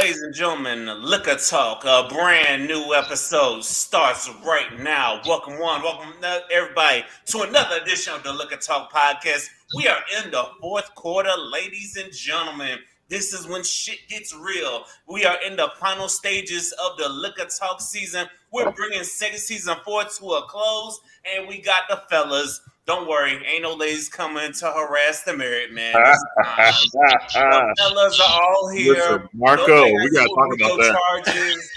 Ladies and gentlemen, Liquor Talk, a brand new episode starts right now. Welcome everybody to another edition of the Liquor Talk podcast. We are in the fourth quarter, ladies and gentlemen. This is when shit gets real. We are in the final stages of the Liquor Talk season. We're bringing season 4 to a close, and we got the fellas. Don't worry, ain't no ladies coming to harass the married man this time. The fellas are all here. Listen, Marco, we gotta talk about that. Charges.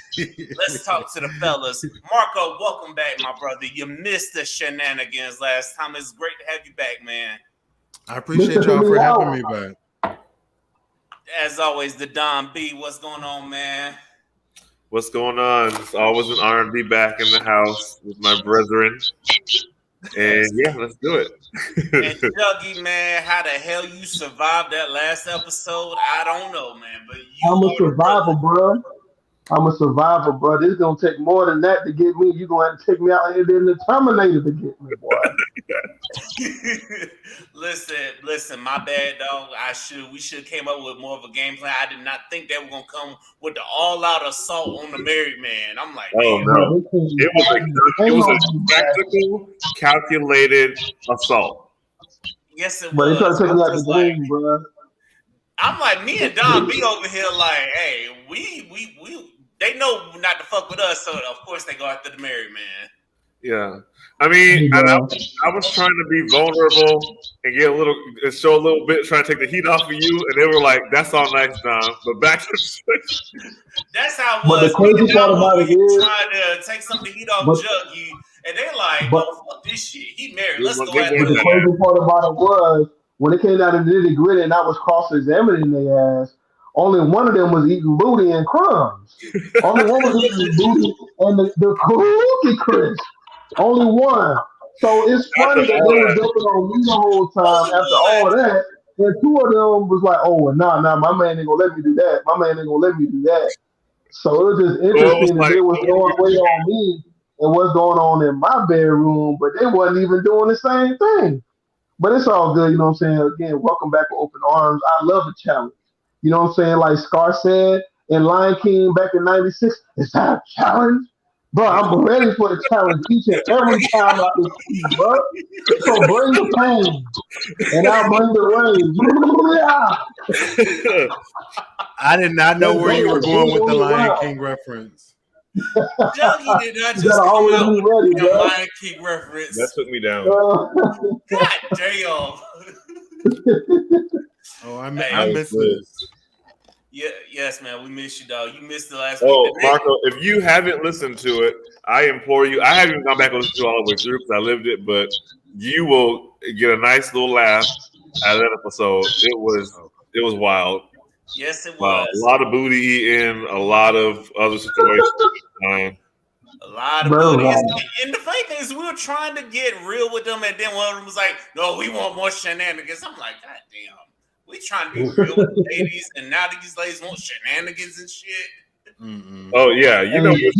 Let's talk to the fellas. Marco, welcome back, my brother. You missed the shenanigans last time. It's great to have you back, man. I appreciate y'all for having me back. As always, the Don B. What's going on, man? What's going on? It's always an R&B back in the house with my brethren. And yeah, let's do it. And Juggy, man, how the hell you survived that last episode? I don't know, man. But I'm a survivor, bro. I'm a survivor, bro. This is gonna take more than that to get me. You're gonna have to take me out here than the Terminator to get me, boy. Listen, my bad, dog. We should have came up with more of a game plan. I did not think they were gonna come with the all-out assault on the married man. I'm like, oh no, it was a tactical, calculated assault. Yes, it was. But they trying to take me out the game, bro. I'm like, me and Don B over here, like, hey, we they know not to fuck with us, so of course they go after the married man. Yeah, I mean, I was trying to be vulnerable and show a little bit, trying to take the heat off of you, and they were like, "That's all nice, Don." But back to that's how it was. But the crazy part about it is trying to take some of the heat off Juggy, and they're like, "Oh, fuck this shit. He married. Let's go after him." The crazy part about it was when it came down to the nitty gritty, and I was cross-examining their ass. Only one of them was eating booty and crumbs. Only one was eating booty and the cookie crisp. Only one. So it's funny that they were jumping on me the whole time after all that. And two of them was like, oh, nah, my man ain't gonna let me do that. My man ain't gonna let me do that. So it was just interesting that they was going way on me and what's going on in my bedroom, but they wasn't even doing the same thing. But it's all good, you know what I'm saying? Again, welcome back with open arms. I love a challenge. You know what I'm saying? Like Scar said in Lion King back in '96, is that a challenge? Bro, I'm ready for the challenge each and every time I can see, bro. So bring the pain, and I'll bring the rain. I did not know where you were going with the Lion King reference. Juggy did not just come out with the Lion King reference. That took me down. God damn. Oh, I missed this. Yeah, yes, man, we missed you, dog. You missed the last week. Oh, today. Marco, if you haven't listened to it, I implore you. I haven't gone back and listened to it all the way through because I lived it, but you will get a nice little laugh out of that episode. It was wild. Yes, it was. Wow. A lot of booty eating, a lot of other situations. A lot of booty. And the funny thing is, we were trying to get real with them, and then one of them was like, "No, we want more shenanigans." I'm like, God damn. We trying to be real with the ladies, and now these ladies want shenanigans and shit. Mm-mm. Oh yeah, you know we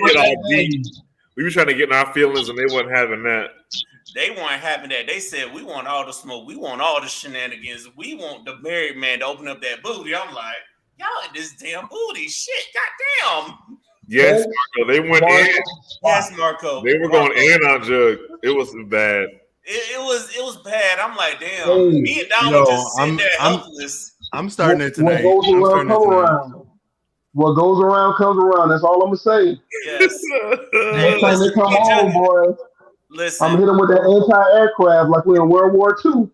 get all deep. We were trying to get in our feelings, and they wasn't having that. They weren't having that. They said we want all the smoke, we want all the shenanigans, we want the married man to open up that booty. I'm like, y'all in this damn booty shit, goddamn. Yes, Marco, they went in. Yes, Marco. They were going in on Jug. It was bad. It was bad. I'm like, damn. Me and Don were just sitting there helpless. I'm starting it tonight. What goes around comes around. That's all I'm gonna say. Yes. Next time they come home, boys. Listen. I'm hitting with that anti-aircraft like we're in World War II.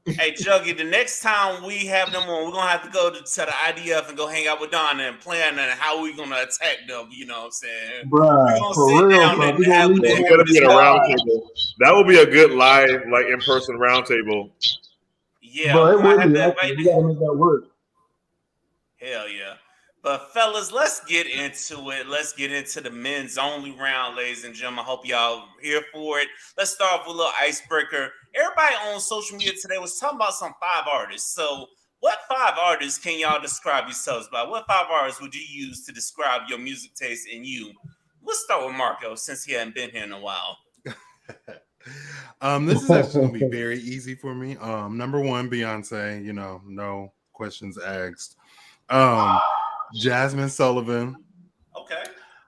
Hey, Juggy, the next time we have them on, we're going to have to go to the IDF and go hang out with Donna and plan on how we're going to attack them, you know what I'm saying? Bruh, for real, bro. That will be a good live, like, in-person roundtable. Yeah. Bro, it would be. We got to make that work. Hell yeah. But, fellas, let's get into it. Let's get into the men's only round, ladies and gentlemen. I hope y'all here for it. Let's start off with a little icebreaker. Everybody on social media today was talking about some 5 artists. So what 5 artists can y'all describe yourselves by? What 5 artists would you use to describe your music taste and you? Let's start with Marco since he hadn't been here in a while. This is actually going to be very easy for me. Number 1, Beyonce, no questions asked. Jasmine Sullivan. Okay.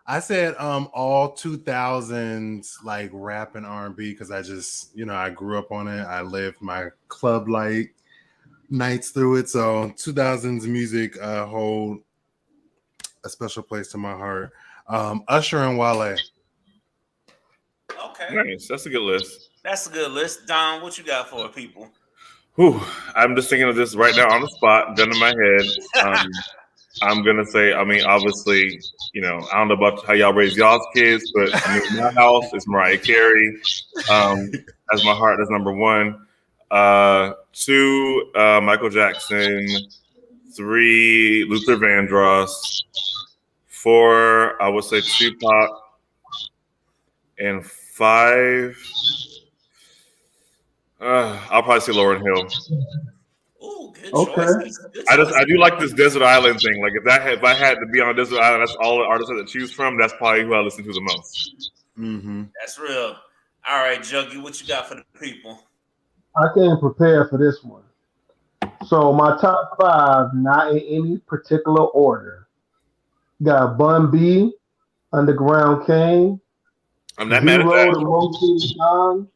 I said all 2000s like rap and R&B because I just, I grew up on it. I lived my club like nights through it. So 2000s music hold a special place to my heart. Usher and Wale. Okay. Nice. That's a good list. That's a good list. Don, what you got for people? Whew. I'm just thinking of this right now on the spot, gun in my head. I'm gonna say, obviously, I don't know about how y'all raise y'all's kids, but my house is Mariah Carey. As my heart, that's number one. 2, Michael Jackson. 3, Luther Vandross. 4, I would say Tupac. And 5, I'll probably say Lauryn Hill. Ooh, good Okay. choices. Good I choices. do like this desert island thing. Like if I had to be on a desert island, that's all the artists I had to choose from. That's probably who I listen to the most. Mm-hmm. That's real. All right, Juggy, what you got for the people? I came prepared for this one. So my top 5, not in any particular order. Got Bun B, Underground King, I'm not mad at Zero, that. the Most Don,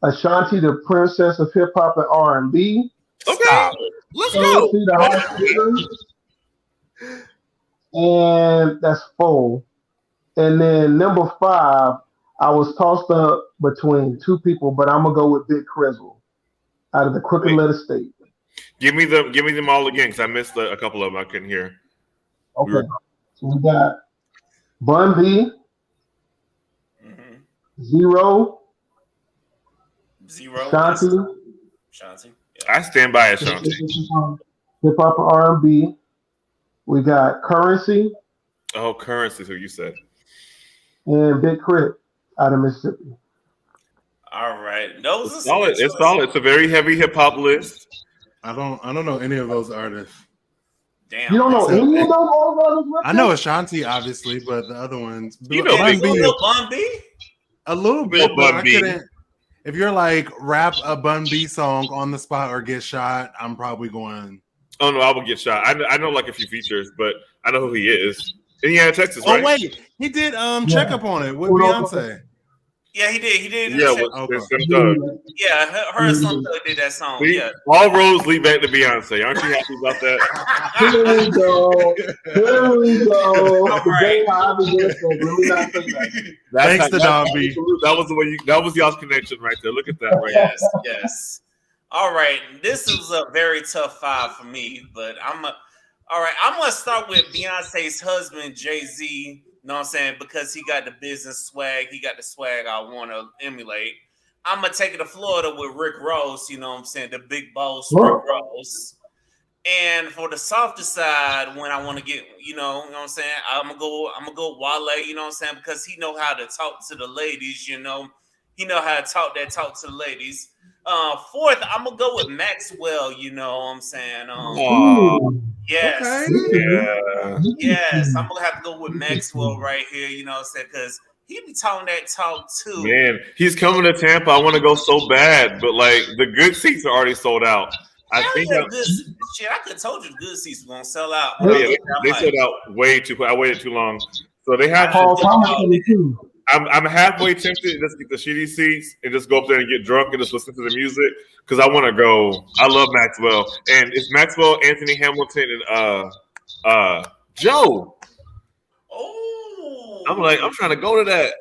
Ashanti, the Princess of Hip Hop and R&B, Okay, Stop. let's go. Currency, the House and that's 4. And then number 5, I was tossed up between 2 people, but I'm gonna go with Big Crizzle out of the Crooked Wait. Letter State. Give me them all again because I missed a couple of them. I couldn't hear. Okay, so we got Bun B, Mm-hmm. Zero, Zero. Shanti, Shanti. I stand by Ashanti. Hip Hop and R&B. We got Currency Oh, Currency is who you said. and Big Crit out of Mississippi. All right. Those are It's some solid. good It's choices. solid. It's a very heavy hip hop list. I don't know any of those artists. Damn. You don't know Except- any of those artists? I know Ashanti, obviously, but the other ones, You know Bun Big B, Little Bun B? a little You bit, know but Bun I B. couldn't. If you're like rap a Bun B song on the spot or get shot, I'm probably going. Oh no, I will get shot. I know like a few features, but I know who he is. Indiana, Texas, right? Oh wait, he did check up on it with Beyonce. Yeah, he did. He did. Yeah, Check- with Slim Thug. yeah, her and Slim Thug did that song. See, Yeah. all roads lead back to Beyonce. Aren't you happy about that? Here we go. Here we go. All The right. game I was just let me not say that. Thanks to Don B. That was the way that was y'all's connection right there. Look at that right there. Yes, yes. All right. This is a very tough 5 for me, but all right. I'm gonna start with Beyonce's husband, Jay-Z. You know what I'm saying? Because he got the business swag, he got the swag I want to emulate. I'm gonna take it to Florida with Rick Ross. You know what I'm saying? The big boss, Rick Ross. And for the softer side, when I want to get, you know what I'm saying, I'm gonna go Wale, you know what I'm saying, because he know how to talk to the ladies, he know how to talk to the ladies. 4th, I'm gonna go with Maxwell, you know what I'm saying. Yes, Yeah. yes, I'm gonna have to go with Maxwell right here, you know what I'm saying, because he be talking that talk too. Man, he's coming to Tampa. I want to go so bad, but like the good seats are already sold out. I think I could have told you the good seats were gonna sell out. they sold out way too quick. I waited too long. So they have Paul Thomas coming too. I'm halfway tempted to just get the shitty seats and just go up there and get drunk and just listen to the music because I want to go. I love Maxwell, and it's Maxwell, Anthony Hamilton, and Joe. Oh, I'm trying to go to that.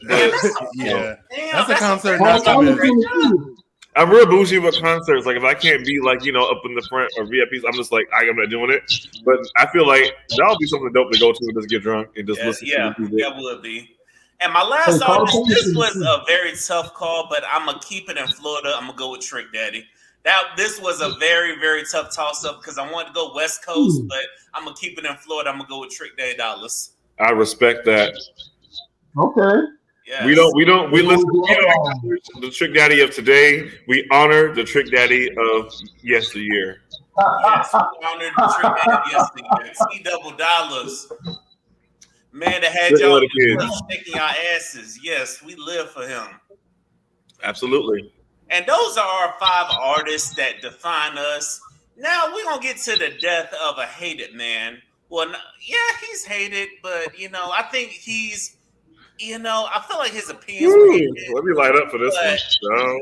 But, Yeah, damn, that's a concert Paul not to Thomas miss. coming too. I'm real bougie with concerts. Like if I can't be like up in the front or VIPs, I'm just like I'm not doing it. But I feel like that would be something dope to go to and just get drunk and just listen to the music. that would be. And my last artist, this was a very tough call, but I'm gonna keep it in Florida. I'm gonna go with Trick Daddy. This was a very, very tough toss up because I wanted to go West Coast, but I'm gonna keep it in Florida. I'm gonna go with Trick Daddy Dollars. I respect that. Okay. Yes. We don't the Trick Daddy of today. We honor the Trick Daddy of yesteryear. Yes, we honored the Trick Daddy yesterday. T $. Man that had y'all shaking your asses. Yes, we live for him. Absolutely. And those are our 5 artists that define us. Now we're gonna get to the death of a hated man. Well, yeah, he's hated, but I think he's, I feel like his opinions were hated. Let me light up for this one. But No.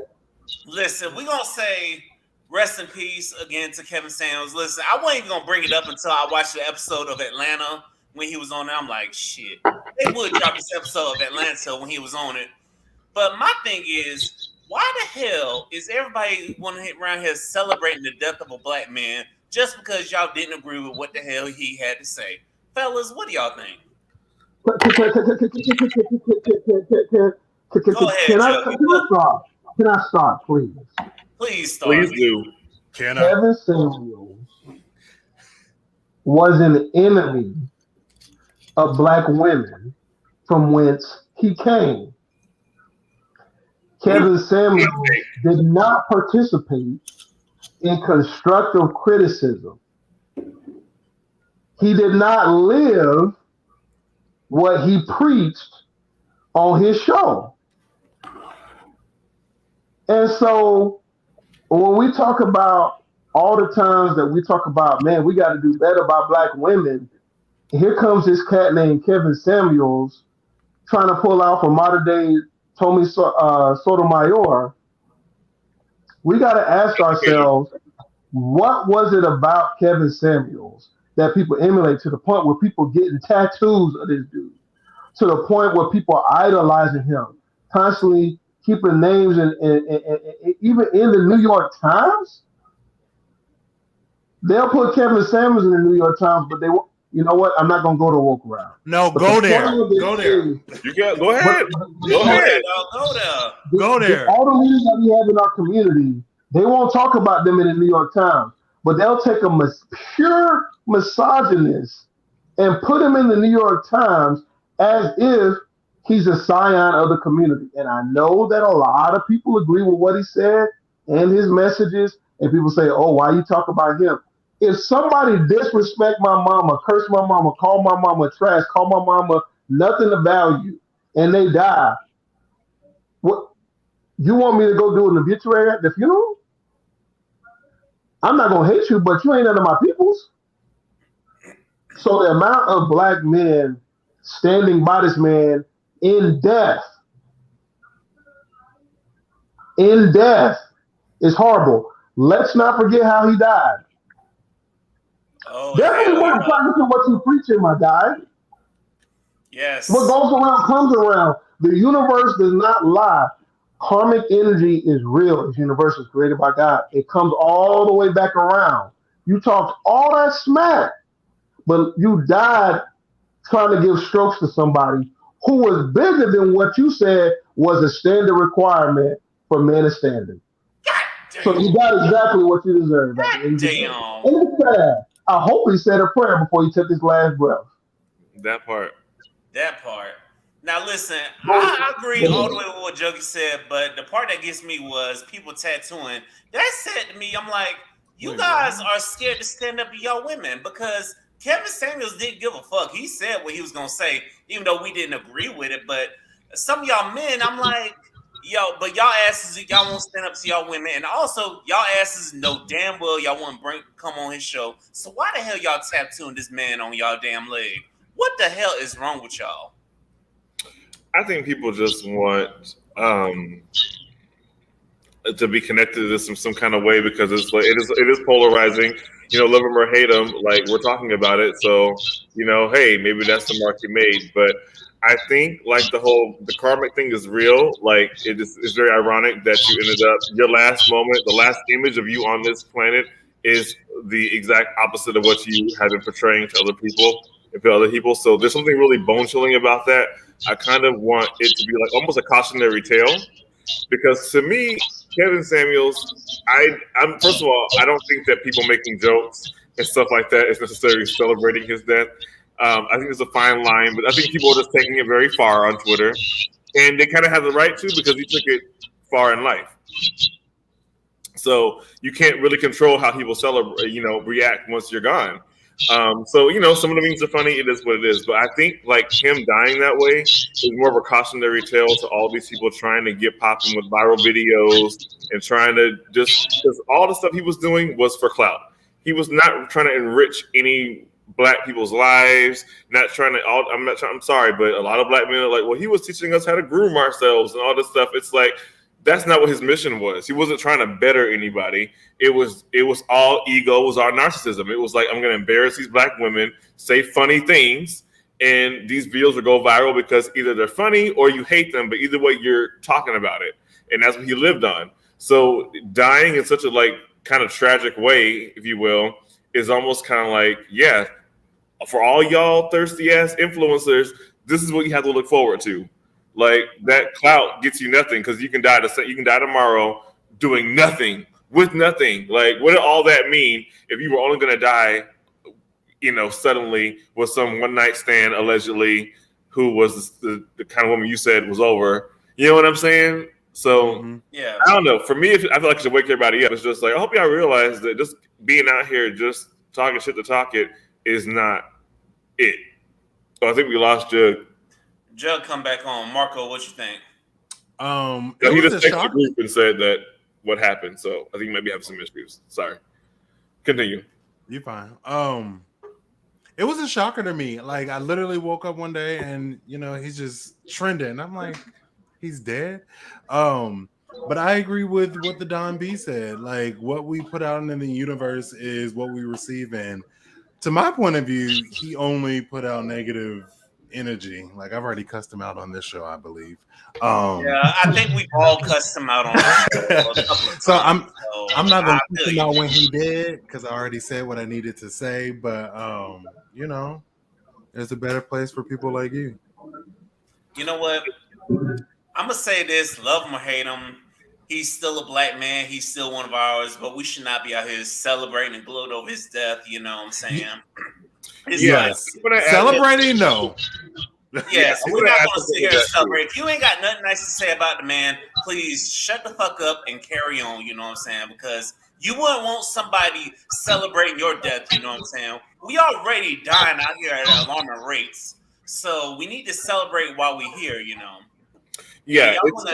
listen, we're gonna say rest in peace again to Kevin Samuels. Listen, I wasn't even gonna bring it up until I watched the episode of Atlanta when he was on there. I'm like, shit, they would drop this episode of Atlanta when he was on it. But my thing is, why the hell is everybody around here celebrating the death of a black man just because y'all didn't agree with what the hell he had to say? Fellas, what do y'all think? Go ahead, Can Juggy. I start, please? Please start. Please do. Kevin Samuels was an enemy of black women from whence he came. Kevin Samuels did not participate in constructive criticism. He did not live what he preached on his show. And so when we talk about all the times that we talk about, man, we got to do better by black women, here comes this cat named Kevin Samuels trying to pull out for modern day Tommy Sotomayor. We got to ask ourselves, what was it about Kevin Samuels that people emulate to the point where people getting tattoos of this dude, to the point where people are idolizing him, constantly keeping names and even in the New York Times? They'll put Kevin Samuels in the New York Times, but they won't. You know what? I'm not gonna go to walk around. No, go there. Go there. You got go ahead. Go ahead. Go there. All the leaders that we have in our community, they won't talk about them in the New York Times, but they'll take a pure misogynist and put him in the New York Times as if he's a scion of the community. And I know that a lot of people agree with what he said and his messages, and people say, oh, why you talk about him? If somebody disrespect my mama, curse my mama, call my mama trash, call my mama nothing of value, and they die, what you want me to go do an obituary at the funeral? I'm not gonna hate you, but you ain't none of my peoples. So the amount of black men standing by this man in death is horrible. Let's not forget how he died. Definitely wasn't practicing what you preaching, my guy. Yes. What goes around comes around. The universe does not lie. Karmic energy is real. It's universal. It's created by God. It comes all the way back around. You talked all that smack, but you died trying to give strokes to somebody who was bigger than what you said was a standard requirement for men of standard. So you got exactly what you deserve. Damn. And it's sad. I hope he said a prayer before he took his last breath. That part. Now listen, I agree all the way with what Juggy said, but the part that gets me was people tattooing. That said to me, I'm like, you guys are scared to stand up to y'all women because Kevin Samuels didn't give a fuck. He said what he was gonna say, even though we didn't agree with it. But some of y'all men, I'm like, but y'all asses, y'all won't stand up to y'all women, and also y'all asses know damn well y'all won't come on his show. So why the hell y'all tattooing this man on y'all damn leg? What the hell is wrong with y'all? I think people just want to be connected to this in some kind of way because it's like it is polarizing. Love him or hate him, like we're talking about it. So hey, maybe that's the mark you made, but. I think like the karmic thing is real. Like it's very ironic that you ended up your last moment, the last image of you on this planet is the exact opposite of what you have been portraying to other people. So there's something really bone chilling about that. I kind of want it to be like almost a cautionary tale because to me, Kevin Samuels, I'm first of all, I don't think that people making jokes and stuff like that is necessarily celebrating his death. I think there's a fine line, but I think people are just taking it very far on Twitter, and they kind of have the right to because he took it far in life. So you can't really control how he will celebrate, react once you're gone. So some of the memes are funny. It is what it is. But I think like him dying that way is more of a cautionary tale to all these people trying to get popping with viral videos and trying to just because all the stuff he was doing was for clout. He was not trying to enrich any black people's lives. Not trying to. I'm sorry, but a lot of black men are like, well, he was teaching us how to groom ourselves and all this stuff. It's like that's not what his mission was. He wasn't trying to better anybody. It was all ego. It was our narcissism. It was like, I'm going to embarrass these black women, say funny things, and these videos will go viral because either they're funny or you hate them, but either way, you're talking about it, and that's what he lived on. So dying in such a like kind of tragic way, if you will, is almost kind of like, yeah, for all y'all thirsty ass influencers, this is what you have to look forward to. Like that clout gets you nothing because you can die tomorrow doing nothing with nothing. Like what did all that mean if you were only going to die, suddenly with some one night stand allegedly, who was the kind of woman you said was over? You know what I'm saying? So yeah, I don't know. For me, I feel like I should wake everybody up. It's just like I hope y'all realize that just being out here just talking shit to talk it is not it. So I think we lost Jug. Jug, come back on. Marco, what you think? He just texted the group and said that what happened. So I think you might be having some issues. Sorry. Continue. You fine. It was a shocker to me. Like I literally woke up one day and he's just trending. I'm like, he's dead. But I agree with what the Don B said. Like what we put out in the universe is what we receive. And to my point of view, he only put out negative energy. Like I've already cussed him out on this show, I believe. Yeah, I think we've all cussed him out on this show. So I'm not gonna cuss him out when he did because I already said what I needed to say. But there's a better place for people like you. You know what? I'm gonna say this: love him or hate him, he's still a black man. He's still one of ours. But we should not be out here celebrating and gloat over his death. You know what I'm saying? Yes. Celebrating, no. Yes, we're not going to sit here and celebrate. If you ain't got nothing nice to say about the man, please shut the fuck up and carry on. You know what I'm saying? Because you wouldn't want somebody celebrating your death. You know what I'm saying? We already dying out here at alarming rates, so we need to celebrate while we're here. Yeah, y'all want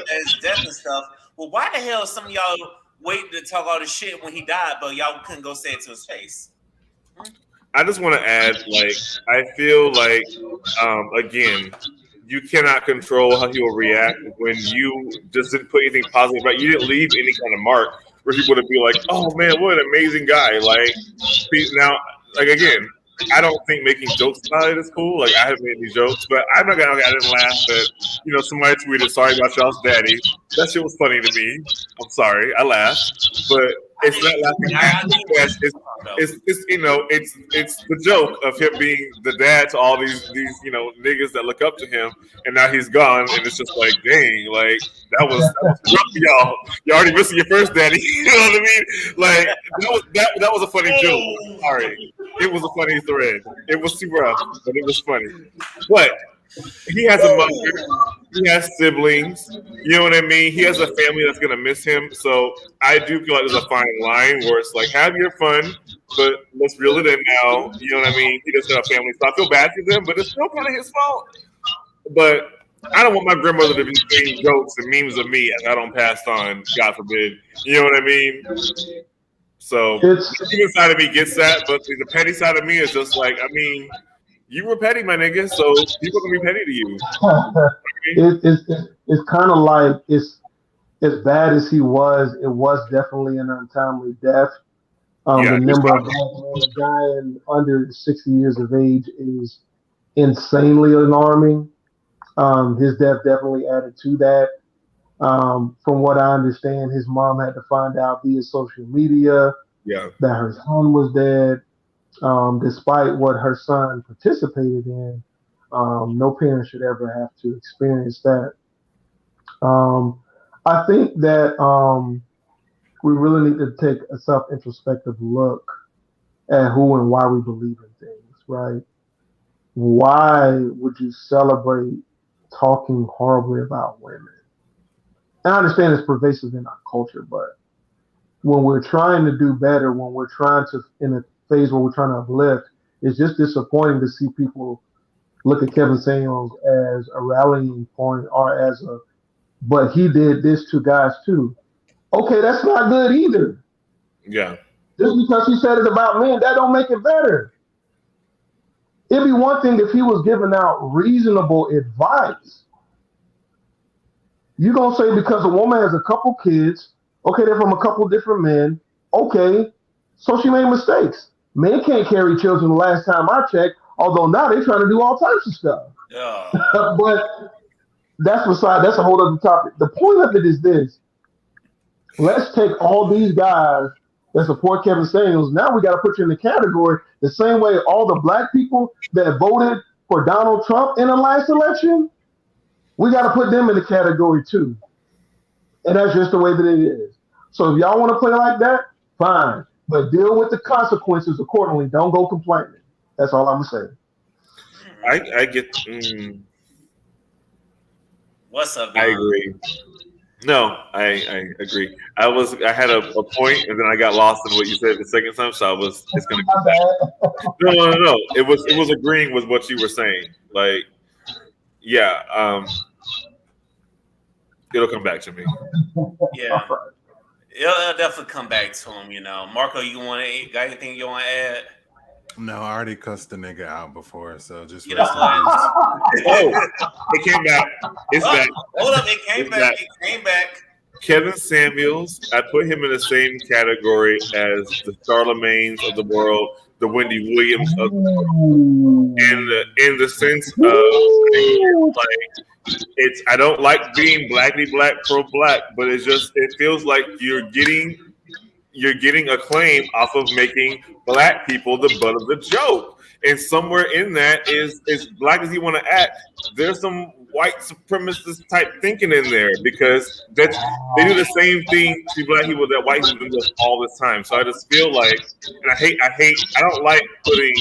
to his death and stuff. Well, why the hell some of y'all waiting to talk all this shit when he died, but y'all couldn't go say it to his face? I just want to add, I feel like, again, you cannot control how he will react when you just didn't put anything positive, right? You didn't leave any kind of mark where people would be like, oh man, what an amazing guy. Now, again, I don't think making jokes about it is cool. I haven't made any jokes, but I'm not gonna. I didn't laugh at somebody tweeted sorry about y'all's daddy. That shit was funny to me. I'm sorry, I laughed, but it's not laughing. It's the joke of him being the dad to all these niggas that look up to him, and now he's gone, and it's just like, dang, that was rough for y'all. You're already missing your first daddy. You know what I mean? That was a funny joke. Sorry. It was a funny thread. It was too rough, but it was funny. But he has a mother. He has siblings. You know what I mean? He has a family that's going to miss him. So I do feel like there's a fine line where it's like, have your fun, but let's reel it in now. You know what I mean? He doesn't have a family. So I feel bad for them, but it's still kind of his fault. But I don't want my grandmother to be saying jokes and memes of me as I don't pass on, God forbid. You know what I mean? So the human side of me gets that, but the petty side of me is just like, I mean, you were petty, my nigga, so people can be petty to you. It's kind of like it's as bad as he was. It was definitely an untimely death. The number of black men dying under 60 years of age is insanely alarming. His death definitely added to that. From what I understand, his mom had to find out via social media that her son was dead, despite what her son participated in. No parent should ever have to experience that. I think that we really need to take a self-introspective look at who and why we believe in things, right? Why would you celebrate talking horribly about women? And I understand it's pervasive in our culture, but when we're trying to do better, when we're trying to, in a phase where we're trying to uplift, it's just disappointing to see people look at Kevin Samuels as a rallying point or as a, but he did this to guys too. Okay, that's not good either. Yeah. Just because he said it about men, that don't make it better. It'd be one thing if he was giving out reasonable advice. You're going to say because a woman has a couple kids, okay, they're from a couple different men, okay, so she made mistakes. Men can't carry children the last time I checked, although now they're trying to do all types of stuff. Yeah. But that's a whole other topic. The point of it is this. Let's take all these guys that support Kevin Samuels. Now we got to put you in the category the same way all the black people that voted for Donald Trump in the last election, we got to put them in the category too. And that's just the way that it is. So if y'all want to play like that, fine. But deal with the consequences accordingly. Don't go complaining. That's all I'm saying. I get. What's up, I agree. No, I agree. I had a point, and then I got lost in what you said the second time, so it's gonna come back. No. It was agreeing with what you were saying. Like, yeah, it'll come back to me. Yeah, it'll definitely come back to him. You know, Marco, got anything you want to add? No, I already cussed the nigga out before, so just You know what? Oh, it came back. It's back. Hold up, it came back. It came back. Kevin Samuels, I put him in the same category as the Charlemagnes of the world, the Wendy Williams of the world, in the sense of like I don't like being blackly black pro black, but it feels like you're getting acclaim off of making black people the butt of the joke. And somewhere in that is as black as you want to act, there's some white supremacist type thinking in there because they do the same thing to black people that white people do all this time. So I just feel like, and I don't like putting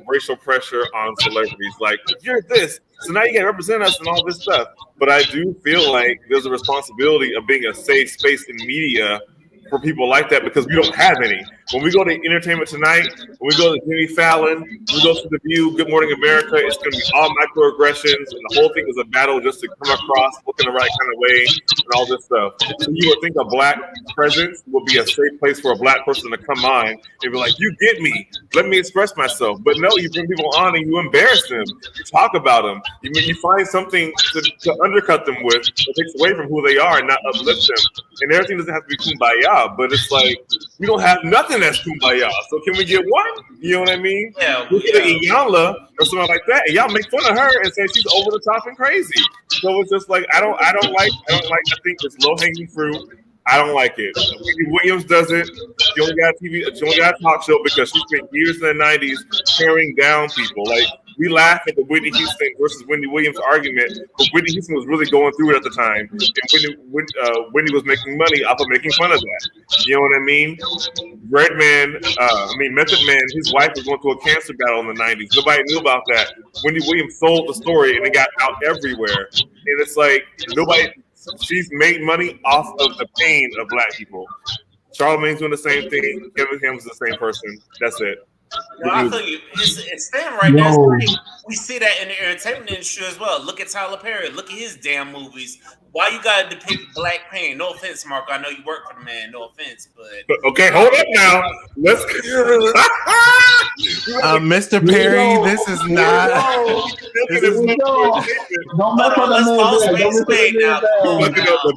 racial pressure on celebrities. Like, you're this, so now you got to represent us and all this stuff. But I do feel like there's a responsibility of being a safe space in media for people like that because we don't have any. When we go to Entertainment Tonight, when we go to Jimmy Fallon, when we go to The View, Good Morning America, it's going to be all microaggressions, and the whole thing is a battle just to come across, looking the right kind of way, and all this stuff. So you would think a black presence would be a safe place for a black person to come on and be like, you get me, let me express myself. But no, you bring people on and you embarrass them. You talk about them. You find something to undercut them with that takes away from who they are and not uplift them. And everything doesn't have to be kumbaya, but it's like, we don't have nothing that's kumbaya. So can we get one? You know what I mean? Yeah. We get an Iyanla or something like that, and y'all make fun of her and say she's over the top and crazy. So it's just like I don't like. I think it's low hanging fruit. I don't like it. Wendy Williams does it. She only got a talk show because she spent years in the '90s tearing down people. Like, we laugh at the Whitney Houston versus Wendy Williams argument, but Whitney Houston was really going through it at the time, and Wendy was making money off of making fun of that. You know what I mean? Method Man, his wife was going through a cancer battle in the '90s. Nobody knew about that. Wendy Williams sold the story, and it got out everywhere. And it's like she's made money off of the pain of black people. Charlemagne's doing the same thing. Kevin Samuels is the same person. That's it. Well, I tell you, it's staying right there. We see that in the entertainment industry as well. Look at Tyler Perry. Look at his damn movies. Why you gotta depict black pain? No offense, Marco. I know you work for the man. No offense, but okay, hold up now. Let's Mr. Perry, this is not. Don't mess up the man bag. Don't mess up the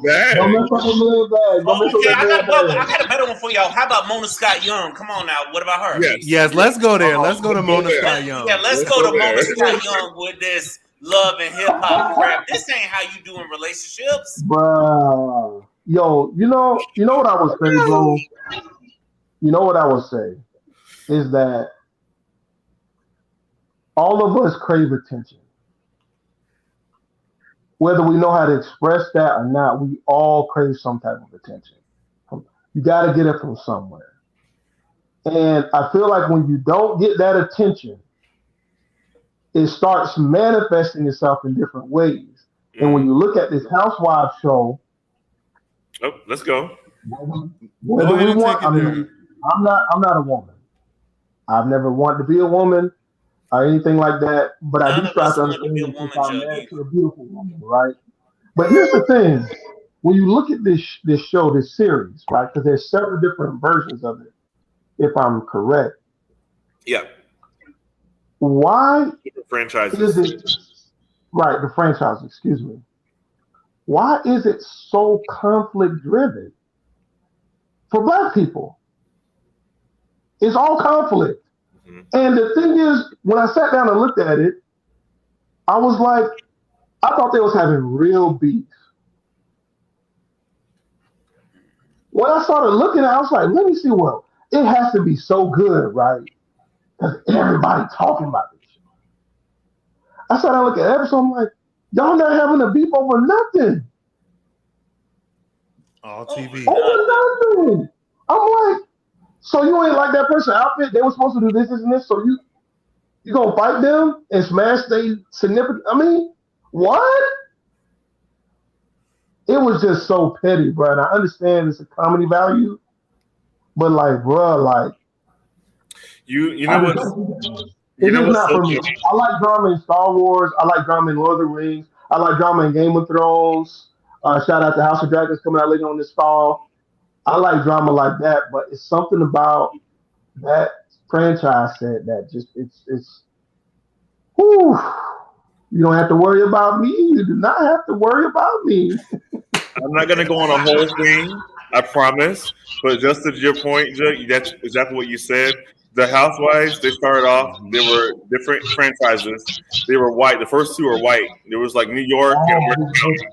man bag. I got a better one for y'all. How about Mona Scott Young? Come on now. What about her? Yes, let's go there. Let's go to Mona Scott Young. Yeah, let's go to Mona Scott Young with this love and hip hop crap. This ain't how you do in relationships, bro. Yo, you know what I would say, bro. You know what I would say is that all of us crave attention. Whether we know how to express that or not, we all crave some type of attention. You got to get it from somewhere. And I feel like when you don't get that attention, it starts manifesting itself in different ways. And when you look at this Housewives show, let's go. I'm not a woman. I've never wanted to be a woman or anything like that. But I do try to understand if I'm married to a beautiful woman, right? But here's the thing: when you look at this show, this series, right? Because there's several different versions of it, if I'm correct. Yeah. Why franchises. is it right? The franchise, excuse me. Why is it so conflict driven for black people? It's all conflict. Mhm. And the thing is, when I sat down and looked at it, I was like, I thought they was having real beef. When I started looking at it, I was like, let me see what it has to be so good, right? Because everybody talking about this shit. I sat down and looked at the episode, I'm like, y'all not having a beef over nothing. All Over TV. Over nothing. nothing. I'm like, so you ain't like that person outfit? They were supposed to do this, and this. So you gonna fight them and smash they significant? I mean, what? It was just so petty, bro. And I understand it's a comedy value, but like, bro, like, You know I what? just, You it's know just what's not so for me. funny? I like drama in Star Wars. I like drama in Lord of the Rings. I like drama in Game of Thrones. Shout out to House of Dragons coming out later on this fall. I like drama like that, but it's something about that franchise said that just it's whew, you don't have to worry about me. You do not have to worry about me. I'm not gonna go on a whole thing, I promise. But just to your point, Jay, that's exactly what you said. The Housewives, they started off. They were different franchises. They were white. The first two were white. There was like New York and Orange County.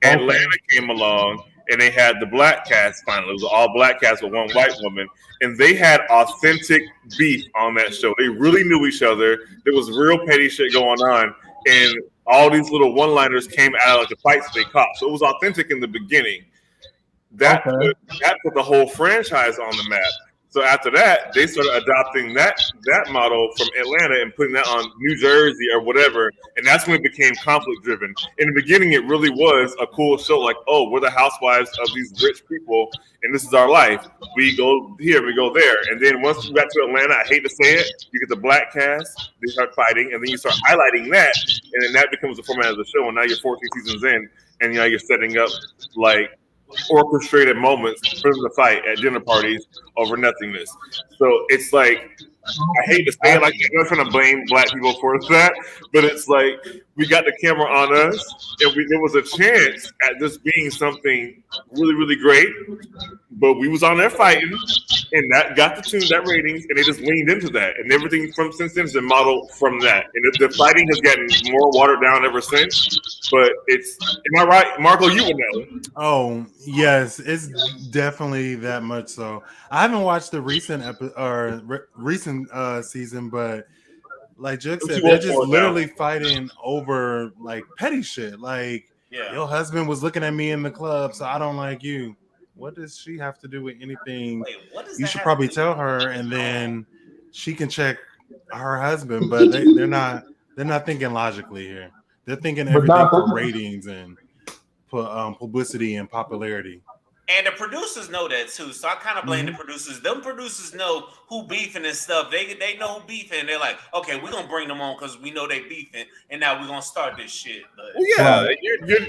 Okay. Atlanta came along and they had the black cast finally. It was all black cast with one white woman. And they had authentic beef on that show. They really knew each other. There was real petty shit going on. And all these little one liners came out of like the fights that they caught. So it was authentic in the beginning. That Okay. put the whole franchise on the map. So after that, they started adopting that model from Atlanta and putting that on New Jersey or whatever, and that's when it became conflict driven. In the beginning, it really was a cool show, like, oh, we're the housewives of these rich people, and this is our life. We go here, we go there, and then once you got to Atlanta, I hate to say it, you get the black cast, they start fighting, and then you start highlighting that, and then that becomes the format of the show. And now you're 14 seasons in, and now you're setting up like orchestrated moments for them to fight at dinner parties over nothingness. So it's like I hate to say it like that. I'm not trying to blame black people for that, but it's like we got the camera on us, and there was a chance at this being something really, really great, but we was on there fighting, and that got the tune, that ratings, and they just leaned into that, and everything from since then has been modeled from that, and the fighting has gotten more watered down ever since. But am I right, Marco? You would know. Oh yes, it's definitely that much so. I haven't watched the recent season, but like Jug I'm too said, they're old just for it now. literally fighting over like petty shit. Like Yeah. your husband was looking at me in the club, so I don't like you. What does she have to do with anything? Wait, what does You that should have to probably do tell with her, it? and Oh, then she can check her husband. But they're not thinking logically here. They're thinking But everything not for that. ratings and publicity and popularity. and the producers know that too. So I kind of blame the Hmm. producers. Them producers know who beefing and stuff. They know who beefing. They're like, okay, we're gonna bring them on because we know they beefing, and now we're gonna start this shit. Well, But yeah, Right.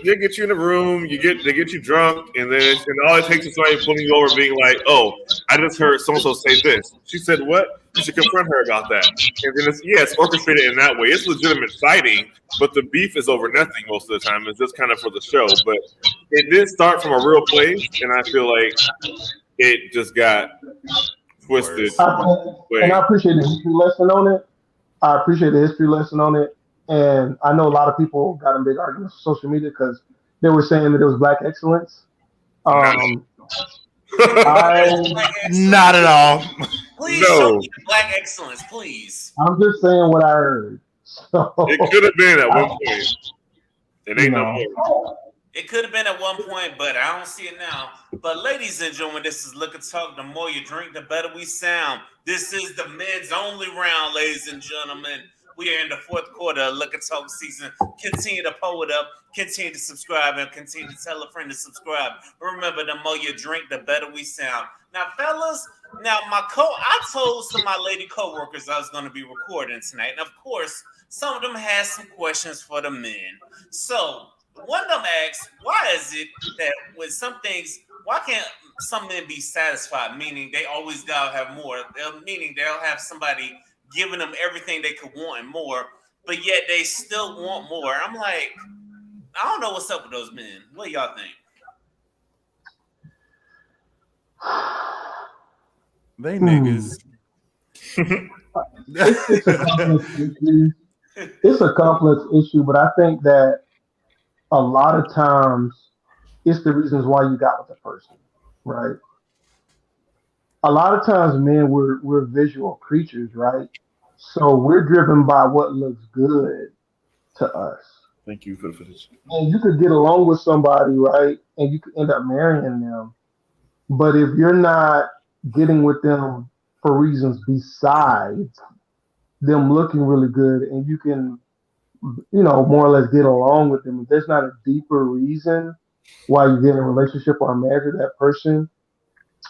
they get you in a room, they get you drunk, and then and all it takes is somebody pulling you over, and being like, "Oh, I just heard so and so say this." She said, "What?" You should confront her about that. And then it's orchestrated in that way. It's legitimate fighting, but the beef is over nothing most of the time. It's just kind of for the show. But it did start from a real place, and I feel like it just got twisted. Worse. I, and Way. I appreciate the history lesson on it. I appreciate the history lesson on it. And I know a lot of people got in big arguments on social media because they were saying that it was black excellence. Not Um, what I is black Not excellence? at all. Please show no. me the black excellence, please. I'm just saying what I heard. So It could have been at one I, point. It you ain't no know, more. It could have been at one point, but I don't see it now. But ladies and gentlemen, this is Liquor Talk. The more you drink, the better we sound. This is the men's only round, ladies and gentlemen. We are in the fourth quarter of Liquor Talk season. Continue to pull it up, continue to subscribe, and continue to tell a friend to subscribe. Remember, the more you drink, the better we sound. Now, fellas, I told some of my lady co-workers I was going to be recording tonight. And of course, some of them had some questions for the men. So one of them asks, why is it that with some things, why can't some men be satisfied? Meaning they always gotta have more. Meaning they'll have somebody giving them everything they could want and more, but yet they still want more. I'm like, I don't know what's up with those men. What do y'all think? They niggas. It's a complex issue, but I think that a lot of times it's the reasons why you got with the person, right? A lot of times, men, we're visual creatures, right? So we're driven by what looks good to us. Thank you for the footage. And you could get along with somebody, right? And you could end up marrying them. But if you're not getting with them for reasons besides them looking really good, and you can, more or less get along with them, if there's not a deeper reason why you get in a relationship or a marriage with that person,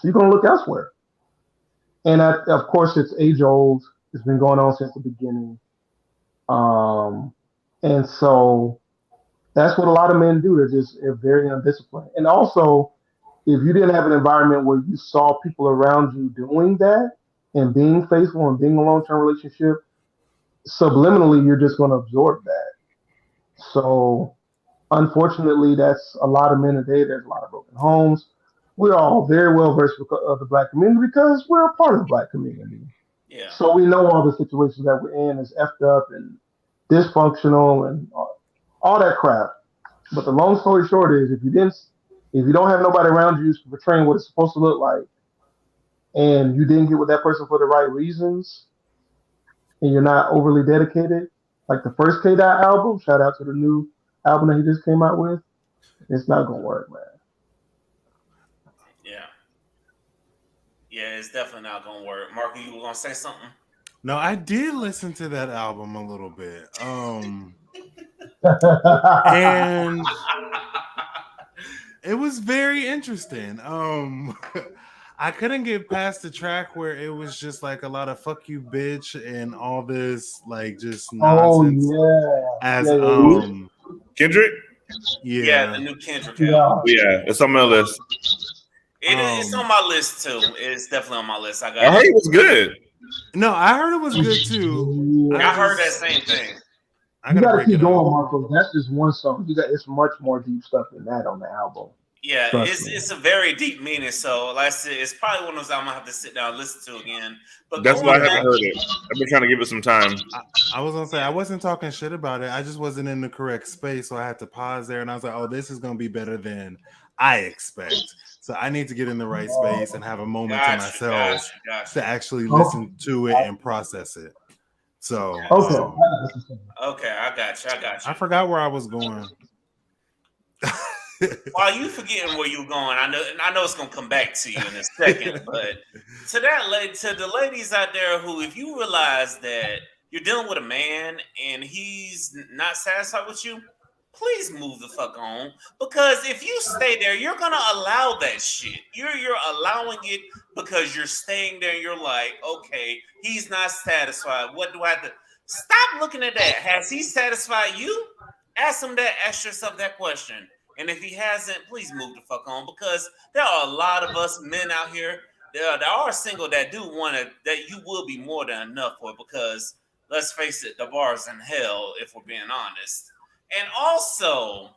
you're going to look elsewhere. And of course, it's age old. It's been going on since the beginning. And so that's what a lot of men do. They're very undisciplined. And also, if you didn't have an environment where you saw people around you doing that and being faithful and being in a long-term relationship, subliminally, you're just going to absorb that. So, unfortunately, that's a lot of men today. There's a lot of broken homes. We're all very well versed with the Black community because we're a part of the Black community. Yeah. So we know all the situations that we're in is effed up and dysfunctional and all that crap. But the long story short is, if you don't have nobody around you portraying what it's supposed to look like, and you didn't get with that person for the right reasons, and you're not overly dedicated, like the first K-Dot album, shout out to the new album that he just came out with, it's not gonna work, man. Yeah, it's definitely not gonna work. Mark, you were gonna say something? No, I did listen to that album a little bit. And it was very interesting. I couldn't get past the track where it was just like a lot of "fuck you, bitch" and all this like just nonsense. Kendrick. Yeah, the new Kendrick album. Yeah, it's on my list. It's on my list too. It's definitely on my list. I heard it was good. No, I heard it was good too. I heard that same thing. You gotta keep going, Marco. That's just one song. It's much more deep stuff than that on the album. Yeah, it's a very deep meaning. So, like I said, it's probably one of those I'm gonna have to sit down and listen to again. But that's why I haven't heard it. I've been trying to give it some time. I was gonna say I wasn't talking shit about it. I just wasn't in the correct space, so I had to pause there, and I was like, "Oh, this is gonna be better than I expect." So I need to get in the right space and have a moment to myself to actually listen to it and process it. So okay, I got you. I forgot where I was going. While you forgetting where you're going, I know it's gonna come back to you in a second. But to the ladies out there who, if you realize that you're dealing with a man and he's not satisfied with you, please move the fuck on. Because if you stay there, you're gonna allow that shit. You're allowing it because you're staying there. And you're like, okay, he's not satisfied. What do I have to? Stop looking at that. Has he satisfied you? Ask yourself that question. And if he hasn't, please move the fuck on, because there are a lot of us men out here that are single that do want to, that you will be more than enough for, because let's face it, the bar's in hell if we're being honest. And also,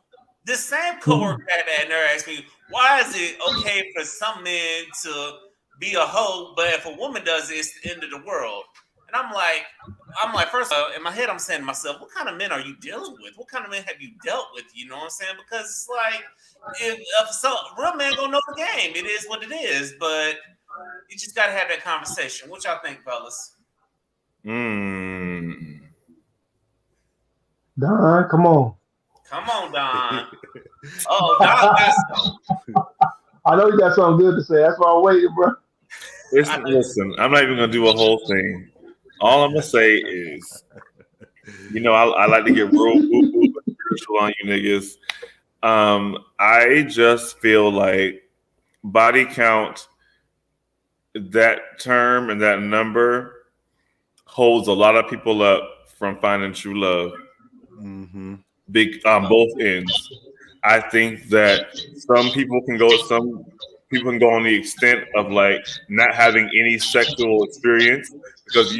this same coworker that there asked me, why is it okay for some men to be a hoe, but if a woman does it, it's the end of the world? And I'm like, first of all, in my head, I'm saying to myself, what kind of men are you dealing with? What kind of men have you dealt with? You know what I'm saying? Because it's like, if some real man gonna know the game. It is what it is, but you just gotta have that conversation. What y'all think, fellas? Don, come on. Come on, Don. Oh, Don got something. I know you got something good to say. That's why I'm waiting, bro. Listen, I'm not even gonna do a whole thing. All I'm gonna say is, I like to get real spiritual on you niggas. I just feel like body count, that term and that number, holds a lot of people up from finding true love. Mm-hmm. Both ends. I think that some people can go on the extent of like not having any sexual experience because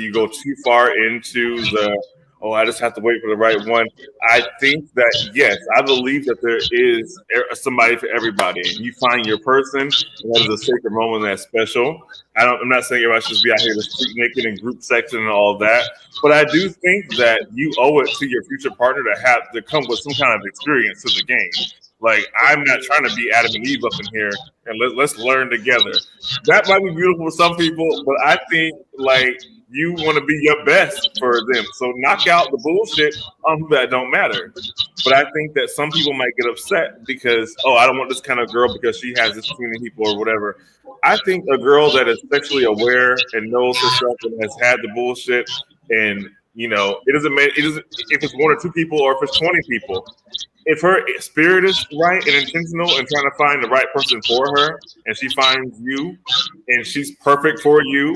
you go too far into the I just have to wait for the right one. I think that yes, I believe that there is somebody for everybody, and you find your person, and that is a sacred moment that's special. I'm not saying everybody should just be out here to street naked and group section and all that, but I do think that you owe it to your future partner to come with some kind of experience to the game. Like, I'm not trying to be Adam and Eve up in here, and let's learn together. That might be beautiful for some people, but I think like you want to be your best for them. So knock out the bullshit on who that don't matter. But I think that some people might get upset because, I don't want this kind of girl because she has this too many people or whatever. I think a girl that is sexually aware and knows herself and has had the bullshit, and it doesn't matter if it's one or two people or if it's 20 people. If her spirit is right and intentional and trying to find the right person for her, and she finds you, and she's perfect for you,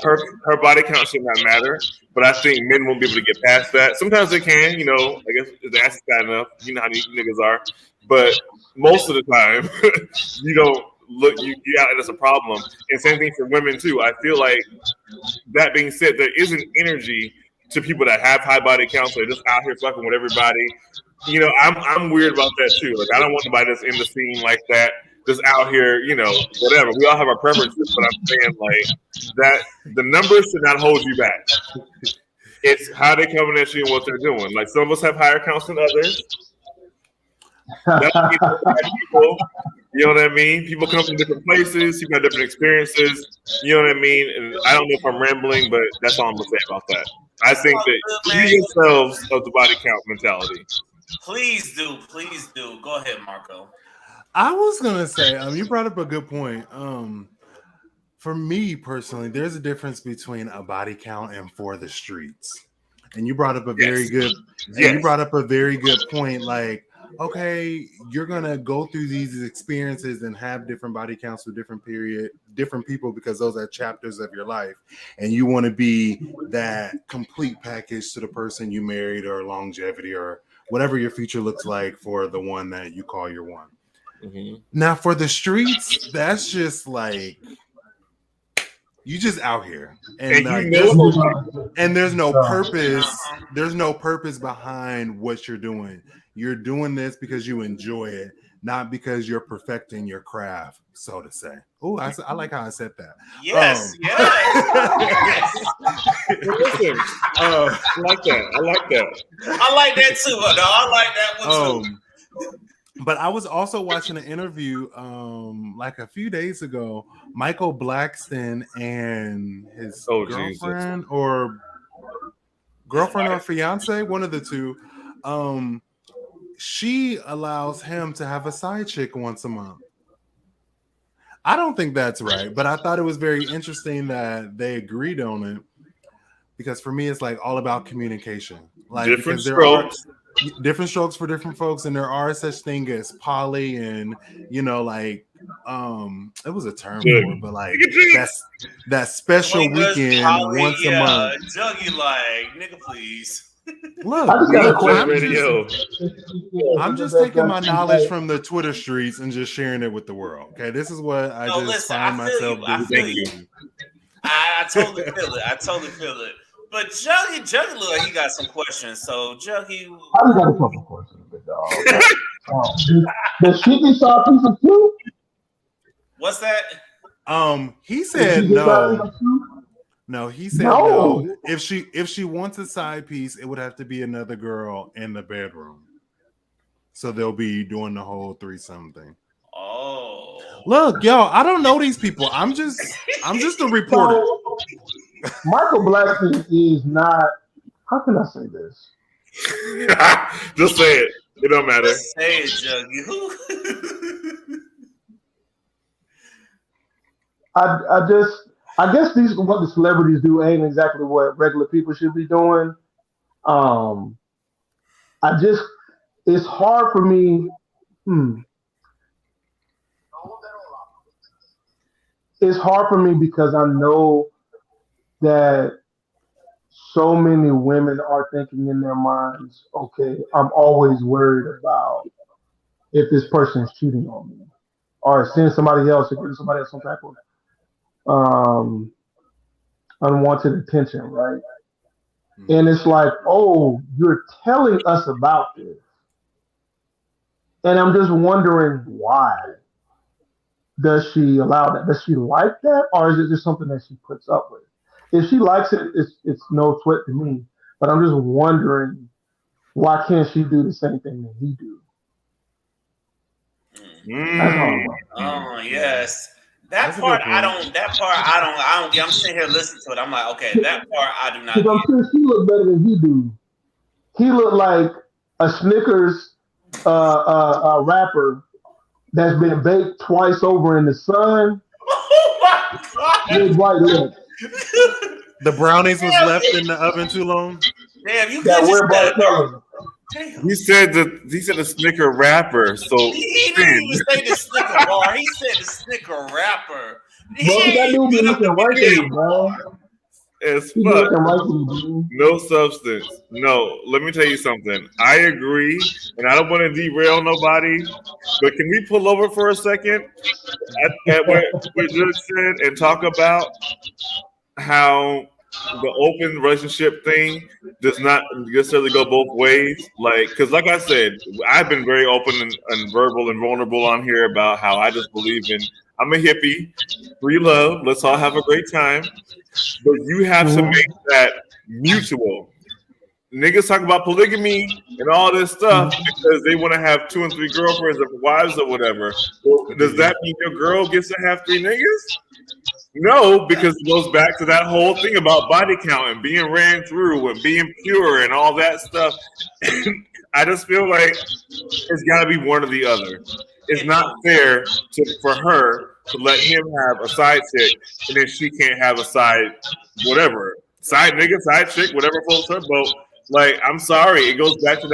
her body count should not matter. But I think men won't be able to get past that. Sometimes they can, I guess if the ass is fat enough, you know how these niggas are. But most of the time, you don't you out and it's a problem. And same thing for women too. I feel like, that being said, there is an energy to people that have high body counts. They're just out here fucking with everybody. I'm weird about that too. Like, I don't want nobody that's in the scene like that, just out here, whatever. We all have our preferences, but I'm saying like that the numbers should not hold you back. It's how they're coming at you and what they're doing. Like, some of us have higher counts than others. People, you know what I mean? People come from different places, people have different experiences, you know what I mean? And I don't know if I'm rambling, but that's all I'm gonna say about that. I think that free yourselves of the body count mentality. Please do. Go ahead, Marco. I was gonna say, you brought up a good point. For me personally, there's a difference between a body count and for the streets. And you brought up a very good. You brought up a very good point. Like, okay, you're gonna go through these experiences and have different body counts with different people, because those are chapters of your life, and you want to be that complete package to the person you married, or longevity, or whatever your future looks like for the one that you call your one. Mm-hmm. Now, for the streets, that's just like, you just out here, and there's no purpose. There's no purpose behind what you're doing. You're doing this because you enjoy it, not because you're perfecting your craft, so to say. Oh, I like how I said that. Yes. Listen, I like that. I like that too. No, I like that one too. But I was also watching an interview like a few days ago. Michael Blackston and his girlfriend or fiance, one of the two. She allows him to have a side chick once a month. I don't think that's right, but I thought it was very interesting that they agreed on it, because for me, it's like all about communication. Like, different strokes. Different strokes for different folks, and there are such thing as poly, and it was a term for it, but like that special weekend once a month. Juggy, like, nigga, please. Look, I'm just taking my knowledge from the Twitter streets and just sharing it with the world. Okay, this is what I find myself doing. I totally feel it. But Juggy look like he got some questions. So Juggy, I just got a couple questions, big dog. Does she saw a piece of too? What's that? He said no. No, he said no. If she wants a side piece, it would have to be another girl in the bedroom. So they'll be doing the whole threesome thing. Oh, look, yo, I don't know these people. I'm just a reporter. So, Michael Blackston is not. How can I say this? Just say it. It don't matter. Say it, Juggy. I guess these what the celebrities do ain't exactly what regular people should be doing. It's hard for me. It's hard for me because I know that so many women are thinking in their minds, okay, I'm always worried about if this person is cheating on me or seeing somebody else or getting somebody else some type of unwanted attention, right? And it's like, oh, you're telling us about this. And I'm just wondering why. Does she allow that? Does she like that? Or is it just something that she puts up with? If she likes it, it's no sweat to me. But I'm just wondering, why can't she do the same thing that he do? That's all I'm wondering. Oh yes. That part I don't get. I'm sitting here listening to it. I'm like, okay, that part I do not Because I'm get. sure she look better than he do. He looked like a Snickers wrapper that's been baked twice over in the sun Oh my god! with white lips. The brownies was left in the oven too long. Damn, you That could just wear bright colors. damn. He said the Snicker wrapper. So He didn't even say the Snicker bar. He said the Snicker wrapper. He Bro, that ain't dude be been up looking to right the to damn me, bro. as He be fuck. looking right to me, dude. No substance. No, let me tell you something. I agree, and I don't want to derail nobody, but can we pull over for a second at what Judge said and talk about how the open relationship thing does not necessarily go both ways? Like, because like I said, I've been very open and verbal and vulnerable on here about how I just believe in, I'm a hippie, free love, let's all have a great time. But you have to make that mutual. Niggas talk about polygamy and all this stuff because they want to have 2 and 3 girlfriends or wives or whatever. Well, does that mean your girl gets to have 3 niggas? No, because it goes back to that whole thing about body count and being ran through and being pure and all that stuff. I just feel like it's got to be one or the other. It's not fair for her to let him have a side chick and then she can't have a side whatever. Side nigga, side chick, whatever floats her boat. Like, I'm sorry. It goes back to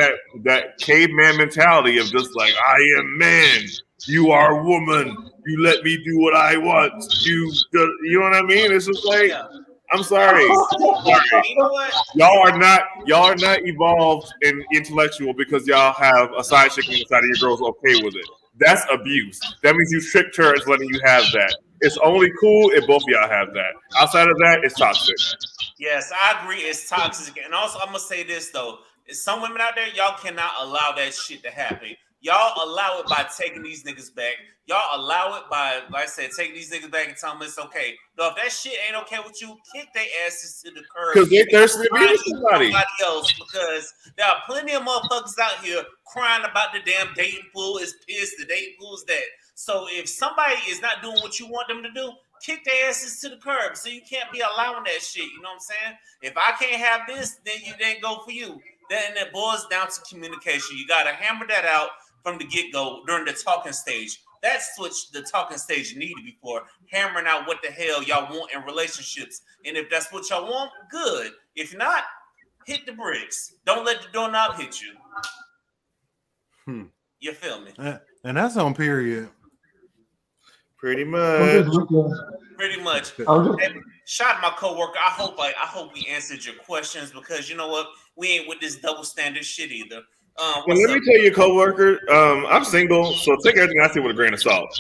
that caveman mentality of just like, I am man. You are woman. You let me do what I want. You know what I mean? It's just like, I'm sorry. You know what? Y'all are not evolved and intellectual because y'all have a side chick on the side of your girl's okay with it. That's abuse. That means you tricked her into letting you have that. It's only cool if both of y'all have that. Outside of that, it's toxic. Yes, I agree. It's toxic. And also, I'm going to say this, though. Some women out there, y'all cannot allow that shit to happen. Y'all allow it by taking these niggas back. Y'all allow it by, like I said, taking these niggas back and telling them it's okay. Though if that shit ain't okay with you, kick their asses to the curb. Because they're thirsty to be with somebody. Else, because there are plenty of motherfuckers out here crying about the damn dating pool is pissed, the dating pool is that. So if somebody is not doing what you want them to do, kick their asses to the curb. So you can't be allowing that shit. You know what I'm saying? If I can't have this, then you didn't go for you. Then it boils down to communication. You got to hammer that out from the get-go during the talking stage. That's what the talking stage needed before, hammering out what the hell y'all want in relationships. And if that's what y'all want, good. If not, hit the bricks. Don't let the doorknob hit you. You feel me? And that's on period. Pretty much. Pretty much. Shout out to my coworker. I hope we answered your questions because you know what? We ain't with this double standard shit either. Let me tell you, coworker, I'm single, so take everything I say with a grain of salt.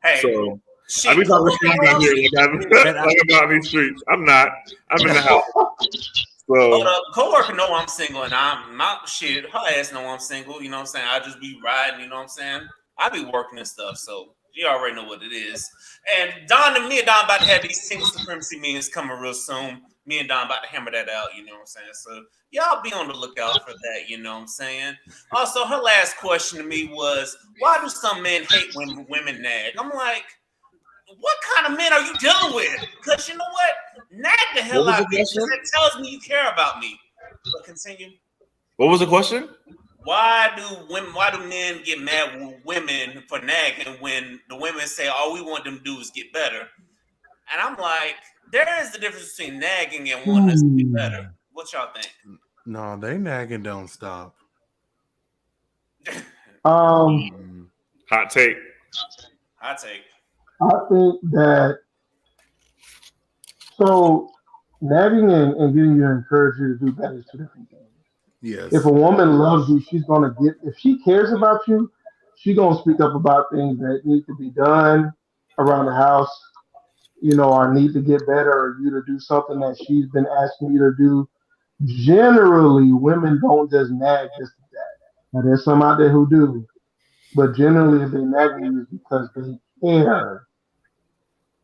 Hey, so I be talking shit out here like I'm out in these streets. I'm not. I'm in the house. So the coworker know I'm single, and I'm not shit. Her ass know I'm single. You know what I'm saying? I just be riding. You know what I'm saying? I be working and stuff. So you already know what it is. And me and Don about to have these single supremacy meetings coming real soon. Me and Don about to hammer that out, you know what I'm saying? So y'all be on the lookout for that, you know what I'm saying? Also, her last question to me was, why do some men hate when women nag? I'm like, what kind of men are you dealing with? Because you know what? Nag the hell out of me. That tells me you care about me. But continue. What was the question? Why do men get mad with women for nagging when the women say all we want them to do is get better? And I'm like, there is the difference between nagging and wanting us to get better. What y'all think? No, they nagging don't stop. Hot take. Hot take. I think that so nagging and getting you to encourage you to do better is two different things. Yes. If a woman loves you, she's gonna if she cares about you, she's gonna speak up about things that need to be done around the house. I need to get better, or you to do something that she's been asking you to do. Generally, women don't just nag just to that. Now, there's some out there who do, but generally, if they nagging you, it's because they care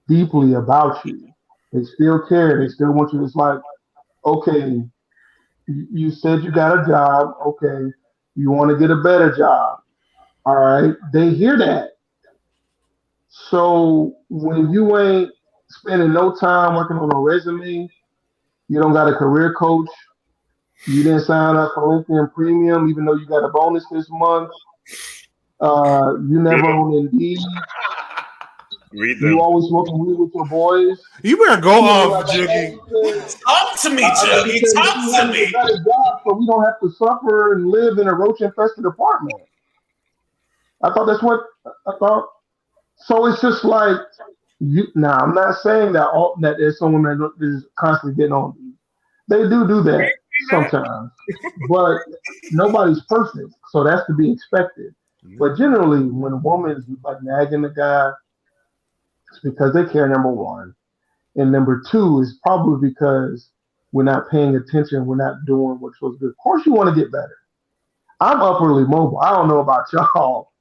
deeply about you. They still care. They still want you. It's like, okay, you said you got a job. Okay, you want to get a better job. All right, they hear that. So when you ain't spending no time working on a resume, you don't got a career coach, you didn't sign up for LinkedIn Premium, even though you got a bonus this month. You never on Indeed. Read You them. always smoking weed with your boys. You better go off, Like I Juggy. Talk to me, just Juggy. said, Talk you to have a me. better job, so we don't have to suffer and live in a roach infested apartment. I thought that's what I thought. So it's just like you. Now I'm not saying that there's some women that is constantly getting on me. They do that sometimes, but nobody's perfect, so that's to be expected. But generally, when a woman is like nagging a guy, it's because they care. Number one, and number two is probably because we're not paying attention. We're not doing what's supposed to do. Of course, you want to get better. I'm upwardly mobile. I don't know about y'all.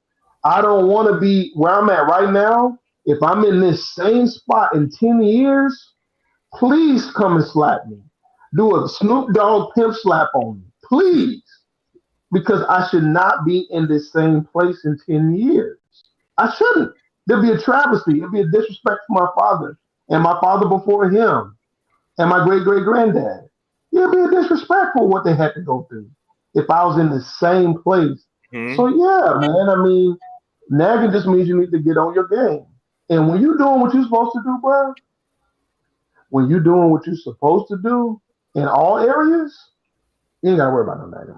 I don't want to be where I'm at right now. If I'm in this same spot in 10 years, please come and slap me. Do a Snoop Dogg pimp slap on me. Please. Because I should not be in this same place in 10 years. I shouldn't. There'd be a travesty. It'd be a disrespect to my father and my father before him and my great great granddad. It'd be a disrespectful what they had to go through if I was in the same place. So yeah, man. I mean, nagging just means you need to get on your game. And when you're doing what you're supposed to do, bro, when you're doing what you're supposed to do in all areas, you ain't gotta worry about no nagging.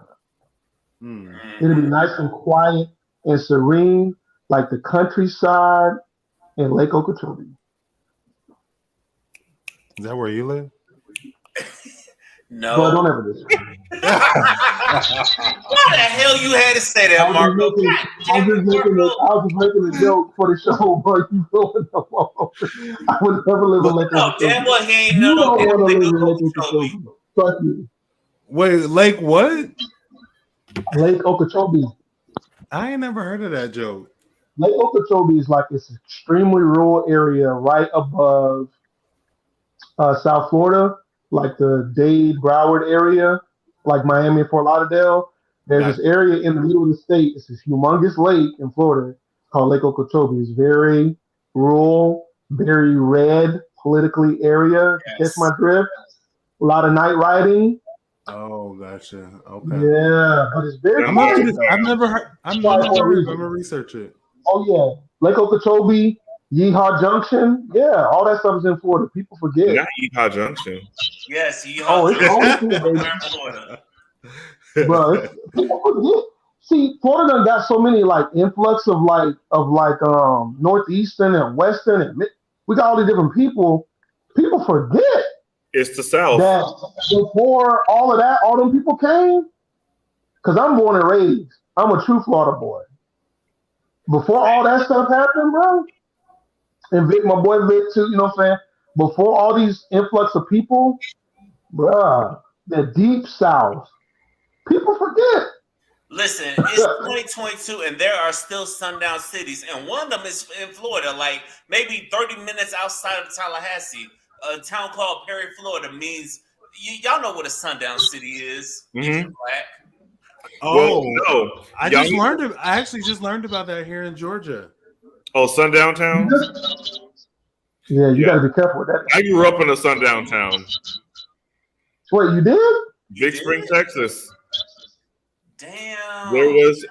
It'll be nice and quiet and serene, like the countryside in Lake Okeechobee. Is that where you live? No. Bro, don't ever listen. Why the hell you had to say that, Marco? I was just making a joke for the show, but you ruined the moment. I would never live in Lake No, damn Okeechobee. well he ain't You no don't want to Lake live in Lake Okeechobee. Okeechobee. Trust me. Wait, Lake what? Lake Okeechobee. I ain't never heard of that joke. Lake Okeechobee is like this extremely rural area right above South Florida, like the Dade, Broward area, like Miami and Fort Lauderdale. There's this area in the middle of the state. It's this humongous lake in Florida called Lake Okeechobee. It's very rural, very red politically area. Catch my drift. A lot of night riding. Oh, gotcha. Okay. Yeah, but it's very quiet. I've never heard. I'm gonna research it. Oh yeah, Lake Okeechobee, Yeehaw Junction. Yeah, all that stuff is in Florida. People forget. Not Yeehaw Junction. Yes, Yeehaw Oh, it's Junction. only Florida. Bro, people forget. See, Florida done got so many like influx of northeastern and western and we got all these different people. People forget It's the South. that before all of that, all them people came. Because I'm born and raised. I'm a true Florida boy. Before all that stuff happened, bro, and Vic, my boy Vic too, you know what I'm saying? Before all these influx of people, bruh, the deep south, people forget. Listen, it's 2022 and there are still sundown cities, and one of them is in Florida, like maybe 30 minutes outside of Tallahassee. A town called Perry, Florida means y'all know what a sundown city is. If you're black. Oh, well, no. I actually just learned about that here in Georgia. Oh, sundown towns? Yeah, you gotta be careful with that. I grew up in a sundown town. Wait, you did? Big Spring, Texas. Damn. There was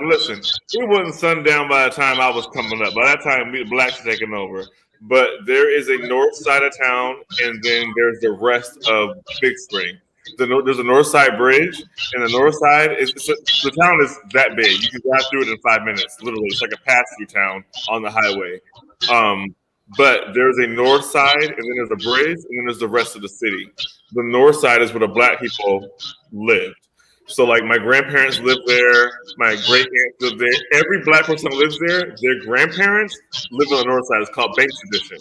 listen, it wasn't sundown by the time I was coming up. By that time, the blacks were taking over. But there is a north side of town, and then there's the rest of Big Spring. There's a north side bridge, and the north side the town is that big. You can drive through it in 5 minutes. Literally, it's like a pass-through town on the highway. But there's a north side, and then there's a bridge, and then there's the rest of the city. The north side is where the black people lived. So like my grandparents lived there, my great aunts lived there. Every black person that lives there, their grandparents live on the north side. It's called Banks Edition.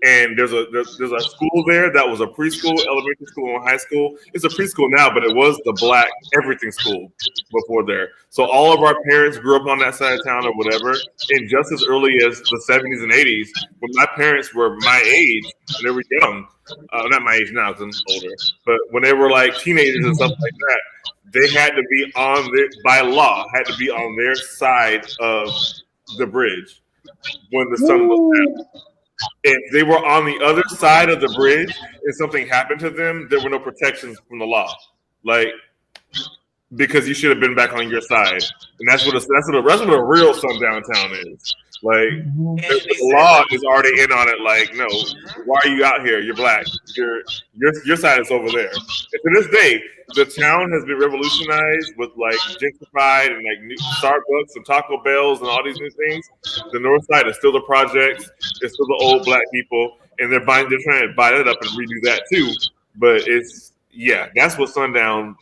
And there's a school there that was a preschool, elementary school, and high school. It's a preschool now, but it was the black everything school before there. So all of our parents grew up on that side of town or whatever. And just as early as the 70s and 80s, when my parents were my age, and they were young, not my age now because I'm older, but when they were like teenagers and stuff like that, they had to be by law, had to be on their side of the bridge when the sun was down. If they were on the other side of the bridge and something happened to them, there were no protections from the law. Like, because you should have been back on your side. And that's what a real sundown town is. Like, the law is already in on it. Like, no, why are you out here? You're black. Your side is over there. And to this day, the town has been revolutionized with like gentrified and like new Starbucks and Taco Bells and all these new things. The north side is still the projects. It's still the old black people, and they're trying to buy that up and redo that too. But that's what sundown.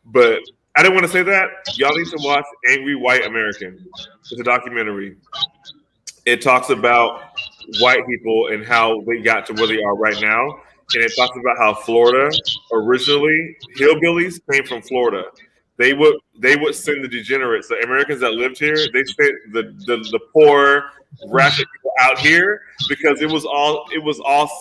But I didn't want to say that. Y'all need to watch Angry White American. It's a documentary. It talks about white people and how they got to where they are right now. And it talks about how Florida, originally, hillbillies came from Florida. They would send the degenerates, the Americans that lived here, they sent the poor, ratchet people out here because it was all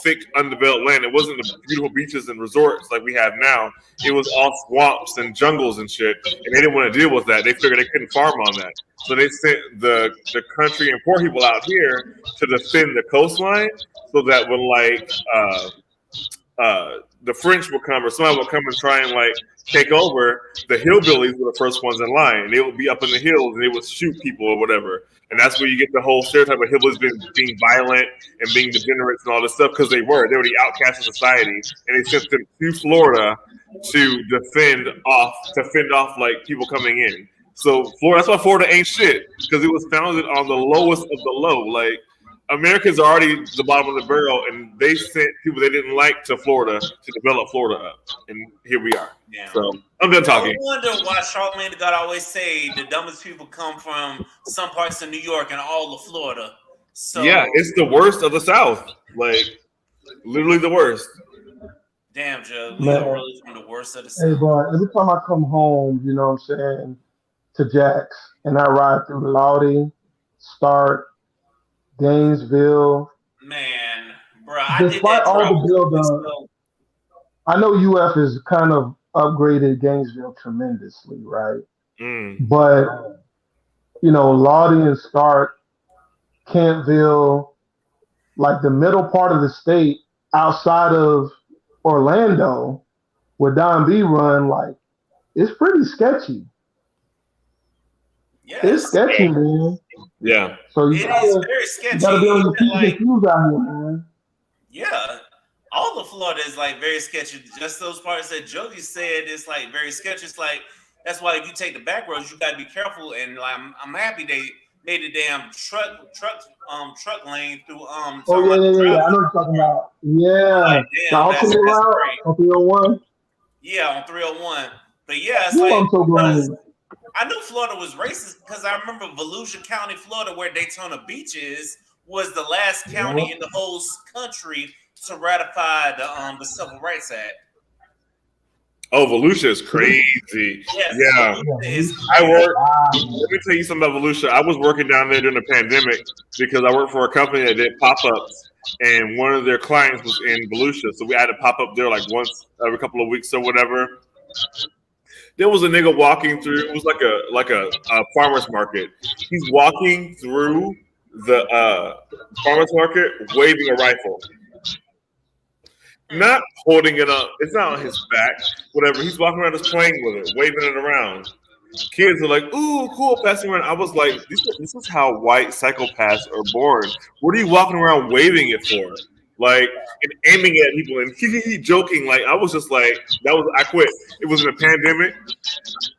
thick, undeveloped land. It wasn't the beautiful beaches and resorts like we have now. It was all swamps and jungles and shit, and they didn't want to deal with that. They figured they couldn't farm on that, so they sent the country and poor people out here to defend the coastline, so that when the French would come or somebody would come and try and like take over, the hillbillies were the first ones in line. And they would be up in the hills and they would shoot people or whatever. And that's where you get the whole stereotype of hillbillies being violent and being degenerates and all this stuff, because they were the outcasts of society. And they sent them to Florida to fend off like people coming in. So Florida, that's why Florida ain't shit, because it was founded on the lowest of the low. Like, Americans are already the bottom of the barrel, and they sent people they didn't like to Florida to develop Florida up. And here we are. Yeah. So I'm done talking. I wonder why Charlamagne the God always say the dumbest people come from some parts of New York and all of Florida. So yeah, it's the worst of the South. Like, literally the worst. Damn, Joe. We are really from the worst of the South. Hey, bro, every time I come home, you know what I'm saying, to Jack's, and I ride through Lodi, Stark, Gainesville. Man, bro, despite all the build up, I know UF has kind of upgraded Gainesville tremendously, right? But Lodi and Stark, Campville, like the middle part of the state outside of Orlando, where Don B run, like, it's pretty sketchy. Yeah, it's sketchy, man. Yeah. So it is very sketchy. You gotta be on your P's out here, man. Yeah. All of Florida is like very sketchy. Just those parts that Juggy said is like very sketchy. It's like, that's why if you take the back roads, you gotta be careful. And like, I'm happy they made a damn truck lane through yeah. I know what you're talking about. Yeah. Like, damn, on 301. Yeah, on 301. But yeah, it's I'm so glad. I knew Florida was racist because I remember Volusia County, Florida, where Daytona Beach is, was the last county in the whole country to ratify the Civil Rights Act. Oh, Volusia is crazy. Yes, yeah. Let me tell you something about Volusia. I was working down there during the pandemic because I worked for a company that did pop-ups, and one of their clients was in Volusia. So we had to pop up there like once every couple of weeks or whatever. There was a nigga walking through. It was like a farmer's market. He's walking through the farmer's market, waving a rifle, not holding it up. It's not on his back. Whatever. He's walking around just playing with it, waving it around. Kids are like, "Ooh, cool!" Passing around. I was like, "This is how white psychopaths are born. What are you walking around waving it for?" Like, and aiming at people and joking. Like, I was just like, I quit. It was in a pandemic.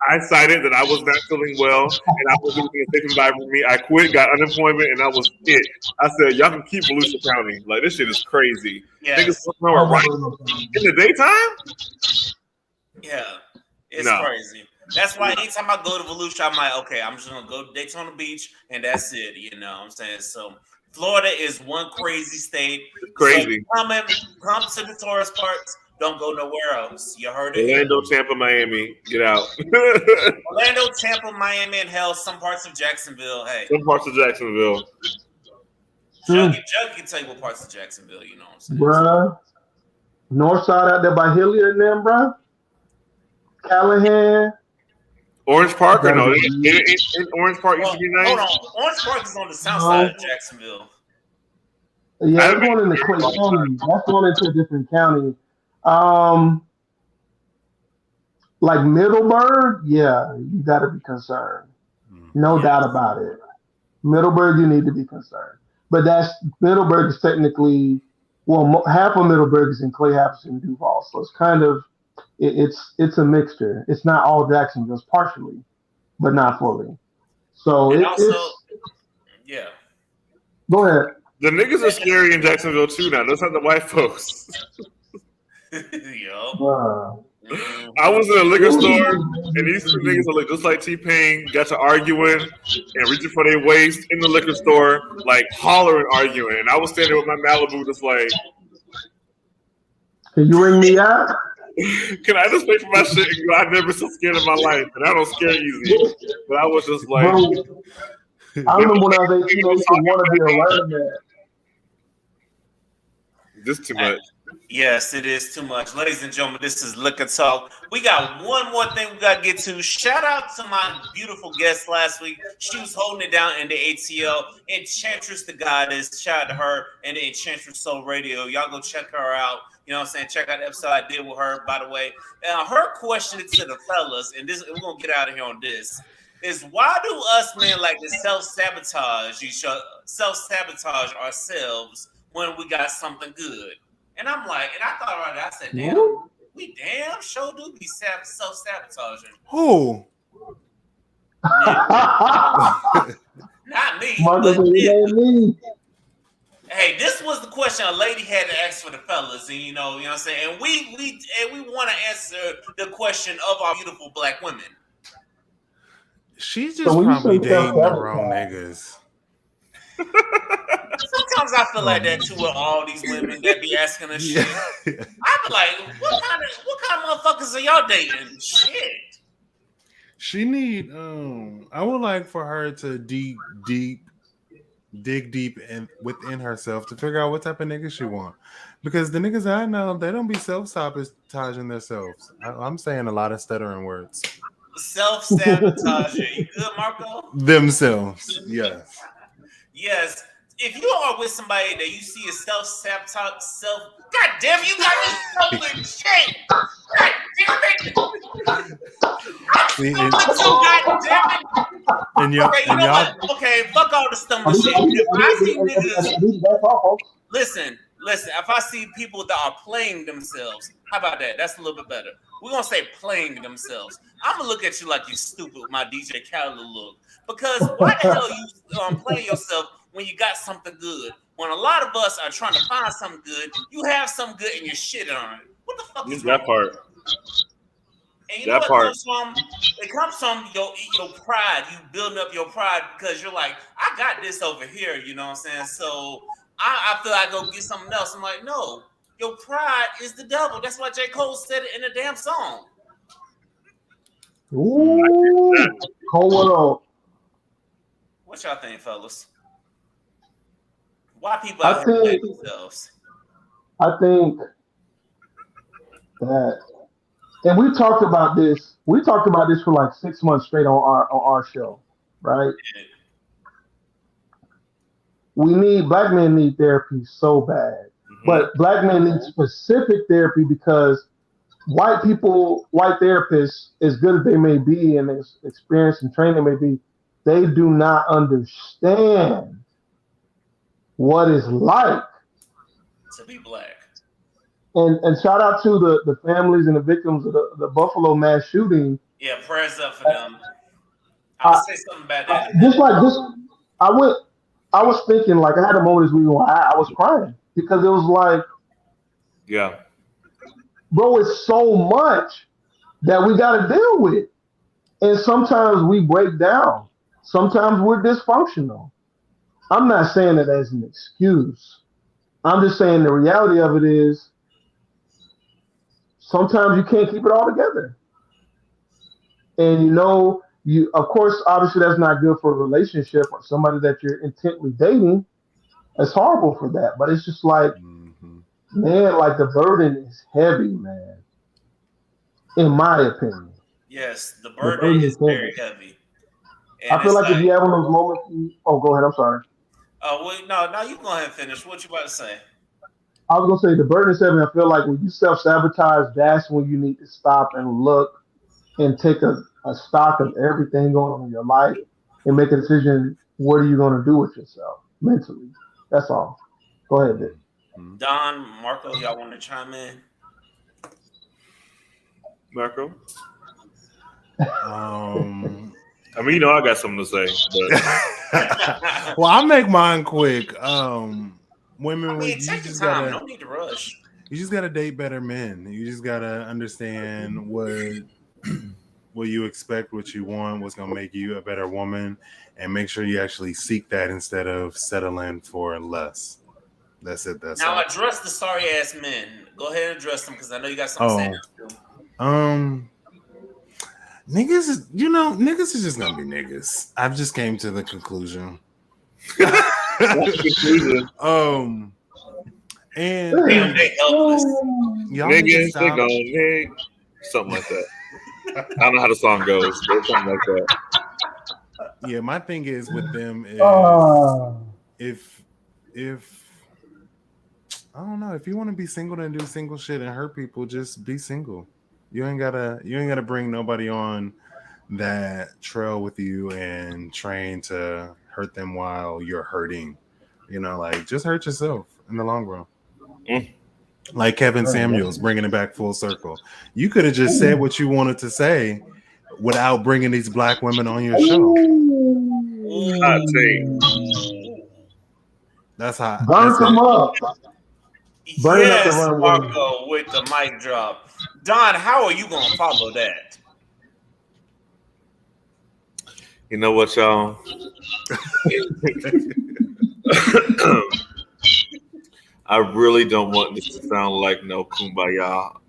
I decided that I was not feeling well and I was losing a safe environment for me. I quit, got unemployment, and that was it. I said, y'all can keep Volusia County. Like, this shit is crazy. Yeah. Niggas right in the daytime? Yeah. It's crazy. That's why anytime I go to Volusia, I'm like, okay, I'm just gonna go to Daytona Beach and that's it. You know what I'm saying? So Florida is one crazy state. Crazy. So come to the tourist parks. Don't go nowhere else. You heard it. Orlando, Tampa, Miami. Get out. Orlando, Tampa, Miami, and hell, some parts of Jacksonville. Hey, some parts of Jacksonville. Juggy can tell you what parts of Jacksonville. You know what I'm saying? Bruh. North side out there by Hilliard and them, bruh. Callahan. Orange Park or no? Orange Park used to be nice. Hold on. Orange Park is on the south side of Jacksonville. Yeah, that's going into Clay County. That's going into a different county. Like Middleburg, yeah, you got to be concerned. No doubt about it. Middleburg, you need to be concerned. But Middleburg is technically, half of Middleburg is in Clay, half is in Duval. So it's kind of, it's a mixture. It's not all Jacksonville, it's partially, but not fully. So yeah. Go ahead. The niggas are scary in Jacksonville too now. Those are the white folks. Yup. I was in a liquor store, and these two niggas that look just like T-Pain got to arguing and reaching for their waist in the liquor store, like hollering, arguing. And I was standing with my Malibu just like, can you ring me out? Can I just pay for my shit? I've never been so scared in my life, and I don't scare easy. But I was just like... Bro, I remember when I was 18, I used to want to be a running man. This too much. Yes, it is too much. Ladies and gentlemen, this is Liquor Talk. We got one more thing we got to get to. Shout out to my beautiful guest last week. She was holding it down in the ATL. Enchantress the Goddess. Shout out to her and the Enchantress Soul Radio. Y'all go check her out. You know what I'm saying? Check out the episode I did with her, by the way. Her question to the fellas, and this we're going to get out of here on this, is why do us men like to self-sabotage ourselves when we got something good? And I'm like, and I thought about it. I said, damn, we damn sure do be self-sabotaging. Who? Not me. Me. Hey, this was the question a lady had to ask for the fellas, and you know what I'm saying? And we want to answer the question of our beautiful black women. She's just probably dating the wrong niggas. Sometimes I feel like that too with all these women that be asking us shit. I'm like, what kind of motherfuckers are y'all dating? Shit. She need I would like for her to dig deep within herself to figure out what type of niggas she want. Because the niggas I know, they don't be self-sabotaging themselves. I'm saying a lot of stuttering words. Self-sabotage. You good, Marco? Themselves. Yes. Yes. If you are with somebody that you see as self-sabotage, God damn, you got me so in shit. God damn it. God damn it. Okay, you know what? Okay, fuck all the stumbling shit. If I see niggas, listen. If I see people that are playing themselves, how about that? That's a little bit better. We're gonna say playing themselves. I'm gonna look at you like you stupid with my DJ Khaled look. Because why the hell you playing yourself when you got something good? When a lot of us are trying to find something good, you have something good and you're shitting on it. What the fuck is that part? And you know what comes from? It comes from your pride. You building up your pride because you're like, I got this over here. You know what I'm saying? So I feel like I go get something else. I'm like, no, your pride is the devil. That's why J. Cole said it in the damn song. Ooh, Cole. What y'all think, fellas? Why people out here playing themselves? I think that, and we talked about this. We talked about this for like 6 months straight on our show, right? Black men need therapy so bad, but black men need specific therapy because white therapists, as good as they may be and as experienced and trained they may be, they do not understand what it's like to be black. And shout out to the families and the victims of the Buffalo mass shooting. Yeah, prayers up for them. I'll say something about that. Just like this, I was thinking, like, I had a moment this week where I was crying because it was like, yeah, bro, it's so much that we got to deal with. And sometimes we break down. Sometimes we're dysfunctional. I'm not saying that as an excuse. I'm just saying the reality of it is sometimes you can't keep it all together. And you of course, obviously that's not good for a relationship or somebody that you're intently dating. It's horrible for that. But it's just like, man, like the burden is heavy, man. In my opinion. Yes, the The burden burden is is very heavy. heavy. I And feel it's like if like, you have one of those moments, go ahead. I'm sorry. wait, no, you go ahead and finish. What you about to say? I was gonna say the burden is heavy. I feel like when you self sabotage, that's when you need to stop and look and take a stock of everything going on in your life and make a decision. What are you gonna do with yourself mentally? That's all. Go ahead, Vic. Don, Marco, y'all want to chime in? Marco? I mean, I got something to say, but well, I'll make mine quick. Women, take your time. No need to rush. You just gotta date better men. You just gotta understand what you expect, what you want, what's gonna make you a better woman, and make sure you actually seek that instead of settling for less. That's it. That's now all. Address the sorry ass men. Go ahead and address them because I know you got something to say. Niggas, niggas is just gonna be niggas. I've just came to the conclusion. And damn, they helpless. Y'all niggas, they gone, something like that. I don't know how the song goes, but something like that. Yeah, my thing is with them is if I don't know, if you want to be single and do single shit and hurt people, just be single. You ain't gotta bring nobody on that trail with you and train to hurt them while you're hurting. Like just hurt yourself in the long run. Like Kevin Samuels, bringing it back full circle. You could have just said what you wanted to say without bringing these black women on your show. Hot take. That's hot. Burn them up. Burn up the Yes, runway. Marco with the mic drop. Don, how are you going to follow that? You know what, y'all? I really don't want this to sound like no kumbaya.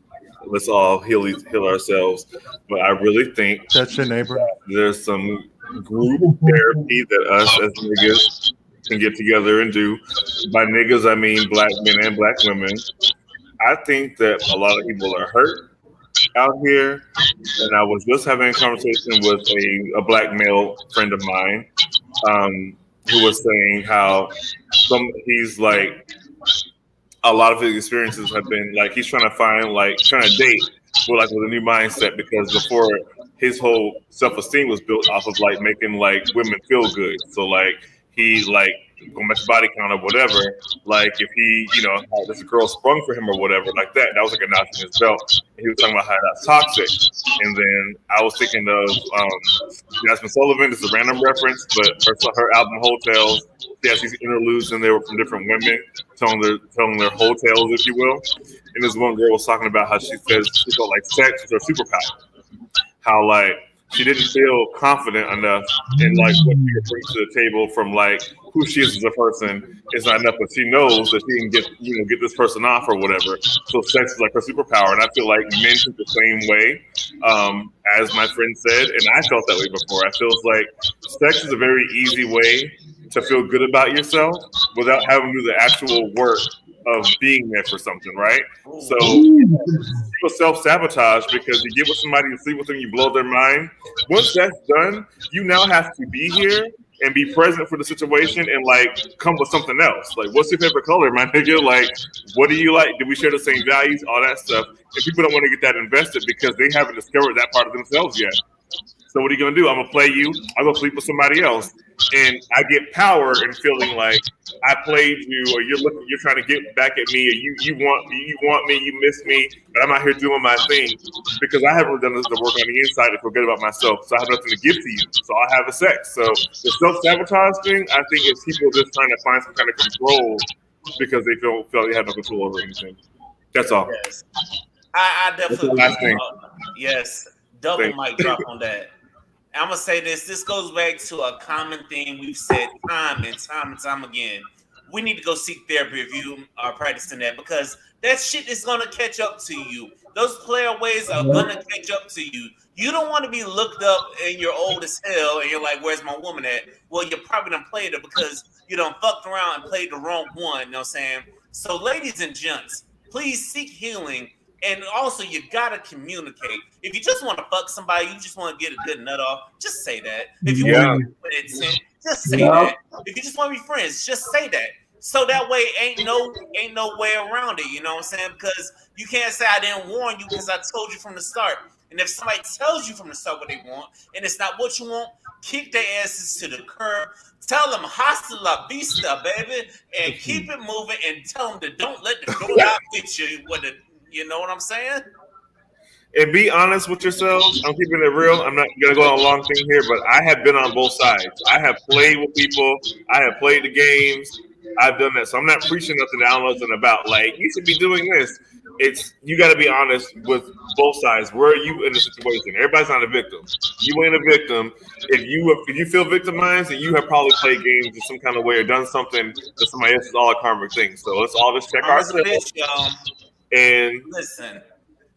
Let's all heal ourselves. But I really think touch your neighbor. There's some group therapy that us as niggas can get together and do. By niggas, I mean black men and black women. I think that a lot of people are hurt out here. And I was just having a conversation with a black male friend of mine who was saying how he's like, a lot of his experiences have been like he's trying to date with a new mindset, because before his whole self-esteem was built off of like making like women feel good. So like he like going back to body count or whatever, like if he there's a girl sprung for him or whatever like that was like a notch in his belt. And he was talking about how that's toxic. And then I was thinking of Jasmine Sullivan. This is a random reference, but her album Hotels, she has these interludes in there from different women telling their hotels, if you will. And this one girl was talking about how she says she felt like sex was her superpower. How like she didn't feel confident enough in like what she could bring to the table from like who she is as a person is not enough, but she knows that she can get this person off or whatever. So sex is like her superpower, and I feel like men think the same way, as my friend said, and I felt that way before. I feel like sex is a very easy way to feel good about yourself without having to do the actual work of being there for something, right? So people self-sabotage because you get with somebody, you sleep with them, you blow their mind. Once that's done, you now have to be here and be present for the situation and like come with something else. Like, what's your favorite color, my nigga? Like, what do you like? Do we share the same values? All that stuff. And people don't want to get that invested because they haven't discovered that part of themselves yet. So what are you gonna do? I'm gonna play you. I'm gonna sleep with somebody else, and I get power in feeling like I played you, or you're trying to get back at me, or you want me, you miss me, but I'm out here doing my thing because I haven't done the work on the inside to feel good about myself. So I have nothing to give to you. So I have a sex. So the self-sabotage thing, I think, is people just trying to find some kind of control because they feel they have no control over anything. That's all. Yes. I definitely. Yes, double Thank mic drop on that. I'm gonna say this. This goes back to a common theme we've said time and time and time again. We need to go seek therapy if you are practicing that because that shit is gonna catch up to you. Those player ways are gonna catch up to you. You don't want to be looked up and you're old as hell and you're like, "Where's my woman at?" Well, you probably done played her because you done fucked around and played the wrong one. You know what I'm saying? So, ladies and gents, please seek healing. And also, you gotta communicate. If you just want to fuck somebody, you just want to get a good nut off, just say that. If you want Yeah. to be with intent, just say that. If you just want to be friends, just say that. So that way, ain't no way around it. You know what I'm saying? Because you can't say I didn't warn you because I told you from the start. And if somebody tells you from the start what they want, and it's not what you want, kick their asses to the curb. Tell them hasta la vista, baby, and keep it moving. And tell them that don't let the door out hit you with the. You know what I'm saying? And be honest with yourselves. I'm keeping it real. I'm not gonna go on a long thing here, but I have been on both sides. I have played with people. I have played the games. I've done that. So I'm not preaching nothing that I don't know nothing about. Like you should be doing this. It's you got to be honest with both sides. Where are you in the situation? Everybody's not a victim. You ain't a victim. If you feel victimized, then you have probably played games in some kind of way or done something that somebody else is all a karmic thing. So let's all just check Karma's a ourselves. bitch, y'all. And Listen,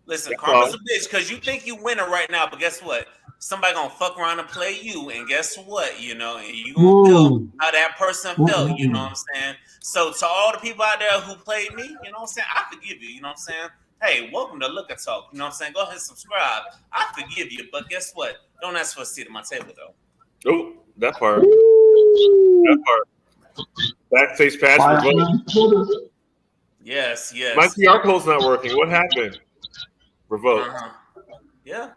that's karma's all. a bitch because you think you winning right now, but guess what? Somebody gonna fuck around and play you, and guess what? You know, and you gonna feel how that person felt. You know what I'm saying? So to all the people out there who played me, you know what I'm saying? I forgive you. You know what I'm saying? Hey, welcome to Look at Talk. You know what I'm saying? Go ahead and subscribe. I forgive you, but guess what? Don't ask for a seat at my table though. Oh, that part. That part. Backstage pass revoked. Yes. My QR code's not working. What happened? Revoked. Yeah.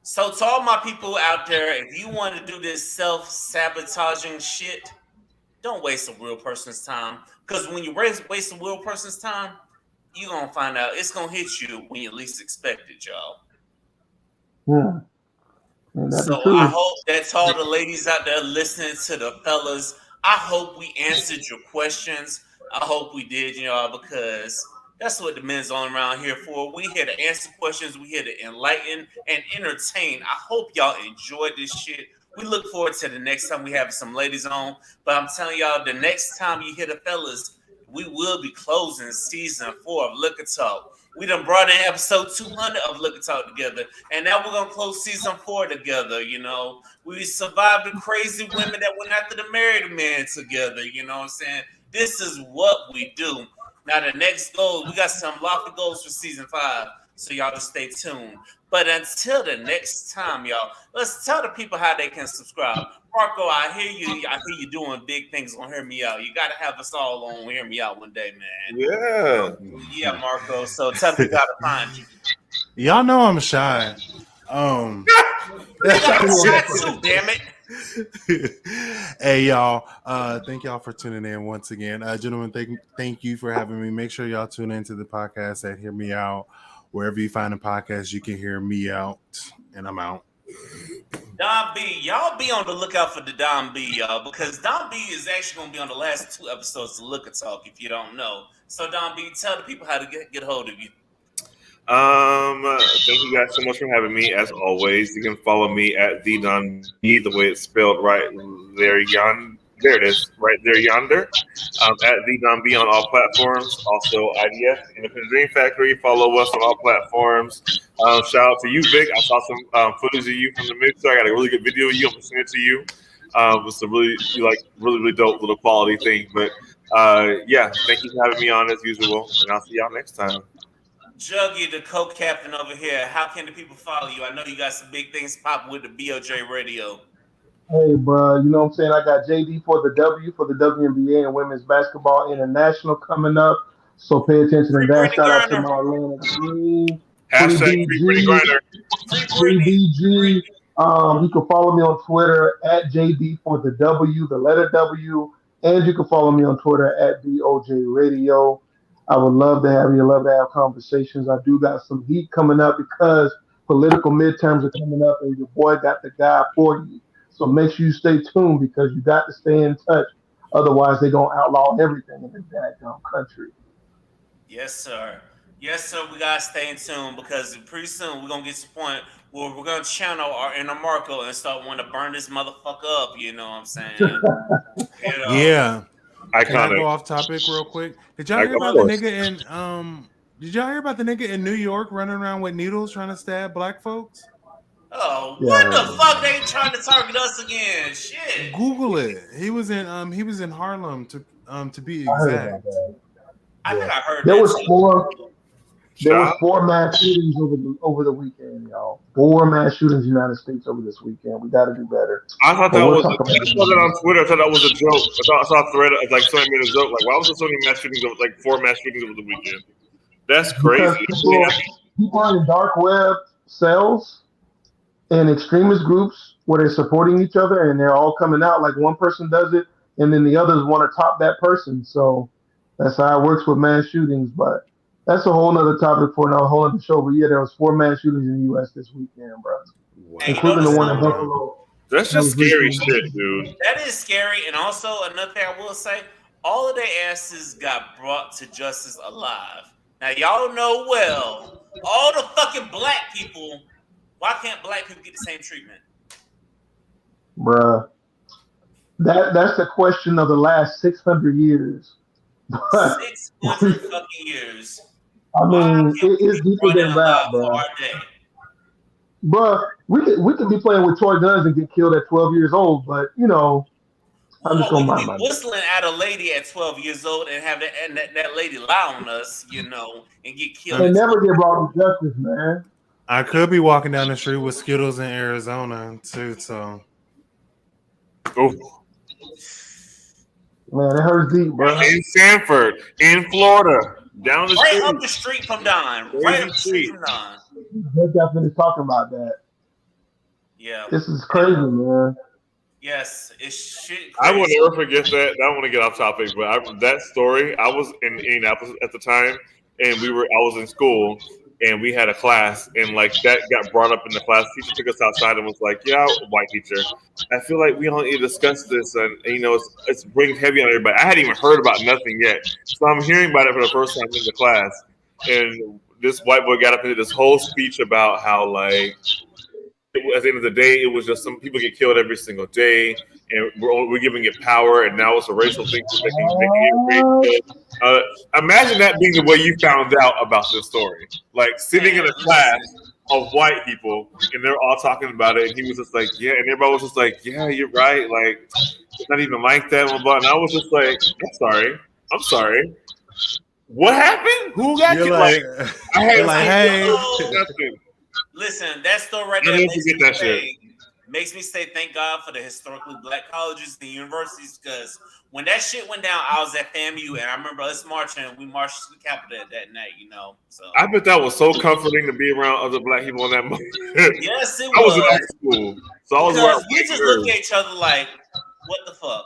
So to all my people out there, if you want to do this self-sabotaging shit, don't waste a real person's time. Because when you waste a real person's time, you're going to find out it's going to hit you when you least expect it, y'all. So I hope that to all the ladies out there listening to the fellas, I hope we answered your questions. I hope we did, because that's what the men's on around here for. We here to answer questions. We here to enlighten and entertain. I hope y'all enjoyed this shit. We look forward to the next time we have some ladies on. But I'm telling y'all, the next time you hear the fellas, we will be closing season 4 of Liquor Talk. We done brought in episode 200 of Liquor Talk together, and now we're gonna close season 4 together. We survived the crazy women that went after the married man together. You know what I'm saying? This is what we do. Now the next goal, we got some lofty goals for season 5, so y'all just stay tuned. But until the next time, y'all, let's tell the people how they can subscribe. Marco, I hear you doing big things on Hear Me Out. You got to have us all on Hear Me Out one day, man. Yeah, Marco. So tell me how to find you. Y'all know I'm shy. You got shot too, damn it. Hey y'all, thank y'all for tuning in once again. Gentlemen, thank you for having me. Make sure y'all tune into the podcast at Hear Me Out. Wherever you find a podcast, you can hear me out, and I'm out. Don B, y'all be on the lookout for the Don B, y'all, because Don B is actually going to be on the last 2 episodes of Look at Talk, if you don't know. So, Don B, tell the people how to get hold of you. Thank you guys so much for having me. As always, you can follow me at the Don B, the way it's spelled right there. There it is, right there yonder. At the Don B on all platforms. Also, IDF Independent Dream Factory. Follow us on all platforms. Shout out to you, Vic. I saw some footage of you from the mixer. I got a really good video of you. I'm gonna send it to you. It's a really dope little quality thing. But yeah, thank you for having me on as usual, and I'll see y'all next time. Juggy, the co-captain over here, how can the people follow you? I know you got some big things popping with the BOJ radio. Hey, bro, you know what I'm saying? I got JD for the WNBA and Women's Basketball International coming up. So pay attention to that. Shout out to my Atlanta team. Hashtag Free Grinder. Free BG. You can follow me on Twitter at JD for the W, the letter W. And you can follow me on Twitter at BOJ Radio. I would love to have you, love to have conversations. I do got some heat coming up because political midterms are coming up and your boy got the guy for you. So make sure you stay tuned because you got to stay in touch. Otherwise, they're going to outlaw everything in this daggone country. Yes, sir. Yes, sir. We gotta stay in tune because pretty soon we're gonna get to the point where we're gonna channel our inner Marco and start wanting to burn this motherfucker up. You know what I'm saying? You know. Yeah. Can I go Iconic. off topic real quick? Did y'all Like, hear of about the course. nigga in Did y'all hear about the nigga in New York running around with needles trying to stab black folks? Oh, Yeah, I what heard the about fuck? that. They trying to target us again? Shit. Google it. He was in Harlem to be I heard about exact. that. I Yeah, think I heard there that was too. Shop. four mass shootings over the weekend, y'all. Four mass shootings in the United States over this weekend. We got to do better, I thought but that we'll was. talk about I it. saw that on Twitter. I thought that was a joke. I saw a thread like somebody made a joke. Like, why was there so many mass shootings? Like 4 mass shootings over the weekend. That's crazy. Because people are in dark web cells and extremist groups where they're supporting each other and they're all coming out like one person does it and then the others want to top that person. So that's how it works with mass shootings. But that's a whole nother topic for a whole other show. But yeah, there was four mass shootings in the U.S. this weekend, bro, Wow. And you know including the the one in something? Buffalo. That's That just was scary recently. shit, dude. That is scary. And also another thing I will say, all of their asses got brought to justice alive. Now y'all know well, all the fucking black people. Why can't black people get the same treatment? Bruh. That's the question of the last 600 years. But 600 fucking years. I Why mean, can't we it's be deeper brought in than that, alive for bro. our day? But we could be playing with toy guns and get killed at 12 years old. But I'm just Or we gonna could mind be my business. whistling at a lady at 12 years old and have that lady lie on us, and get killed Um, at And 12. never get brought to justice, man. I could be walking down the street with Skittles in Arizona too. So Oh, Man, it hurts deep, bro. in Sanford, in Florida, down the Right up street, the street from Don. Right crazy up the street street. from Don. Just got finished talking about that. Yeah. This is crazy, man. Yes, it's shit I will crazy. never forget that. I don't want to get off topic, but that story. I was in Indianapolis at the time, and I was in school, and we had a class, and like that got brought up in the class. Teacher took us outside and was like, "Yeah, white teacher, I feel like we don't need to discuss this, and it's bringing heavy on everybody." I hadn't even heard about nothing yet, so I'm hearing about it for the first time in the class, and this white boy got up and did this whole speech about how like at the end of the day, it was just some people get killed every single day, and we're giving it power, and now it's a racial thing for making it racist. Imagine that being the way you found out about this story, like sitting in Man, a class of white people, and they're all talking about it, and he was just like, "Yeah," and everybody was just like, "Yeah, you're right." Like it's not even like that, blah, blah. And I was just like, I'm sorry. What happened? Who got you're killed?" Like like, I had you're like, hey, nothing. listen, that story right I'll there never forget that shit. makes me say thank God for the historically black colleges and universities, because when that shit went down, I was at FAMU and I remember us marching. We marched to the Capitol that night, So I bet that was so comforting to be around other black people in that moment. yes, it I was in was, high school, so I was around because we white just look nerds. at each other like, what the fuck?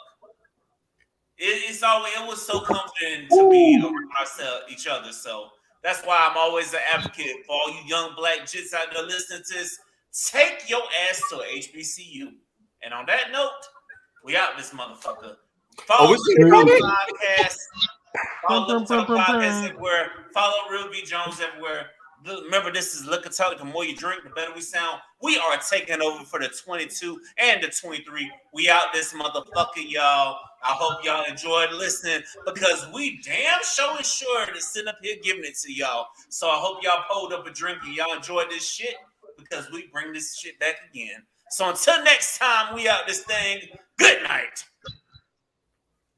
It was so comforting to be around each other. So that's why I'm always an advocate for all you young black jits out there listening to this. Take your ass to a HBCU. And on that note, we out this motherfucker. Oh, Follow we the still got it? podcast. Follow Liquor Talk Podcast everywhere. Follow Real B Jones everywhere. Remember, this is Liquor Talk. The more you drink, the better we sound. We are taking over for the 22 and the 23. We out this motherfucker, y'all. I hope y'all enjoyed listening, because we damn sure is sure to sit up here giving it to y'all. So I hope y'all pulled up a drink and y'all enjoyed this shit, because we bring this shit back again. So until next time, we out this thing. Good night.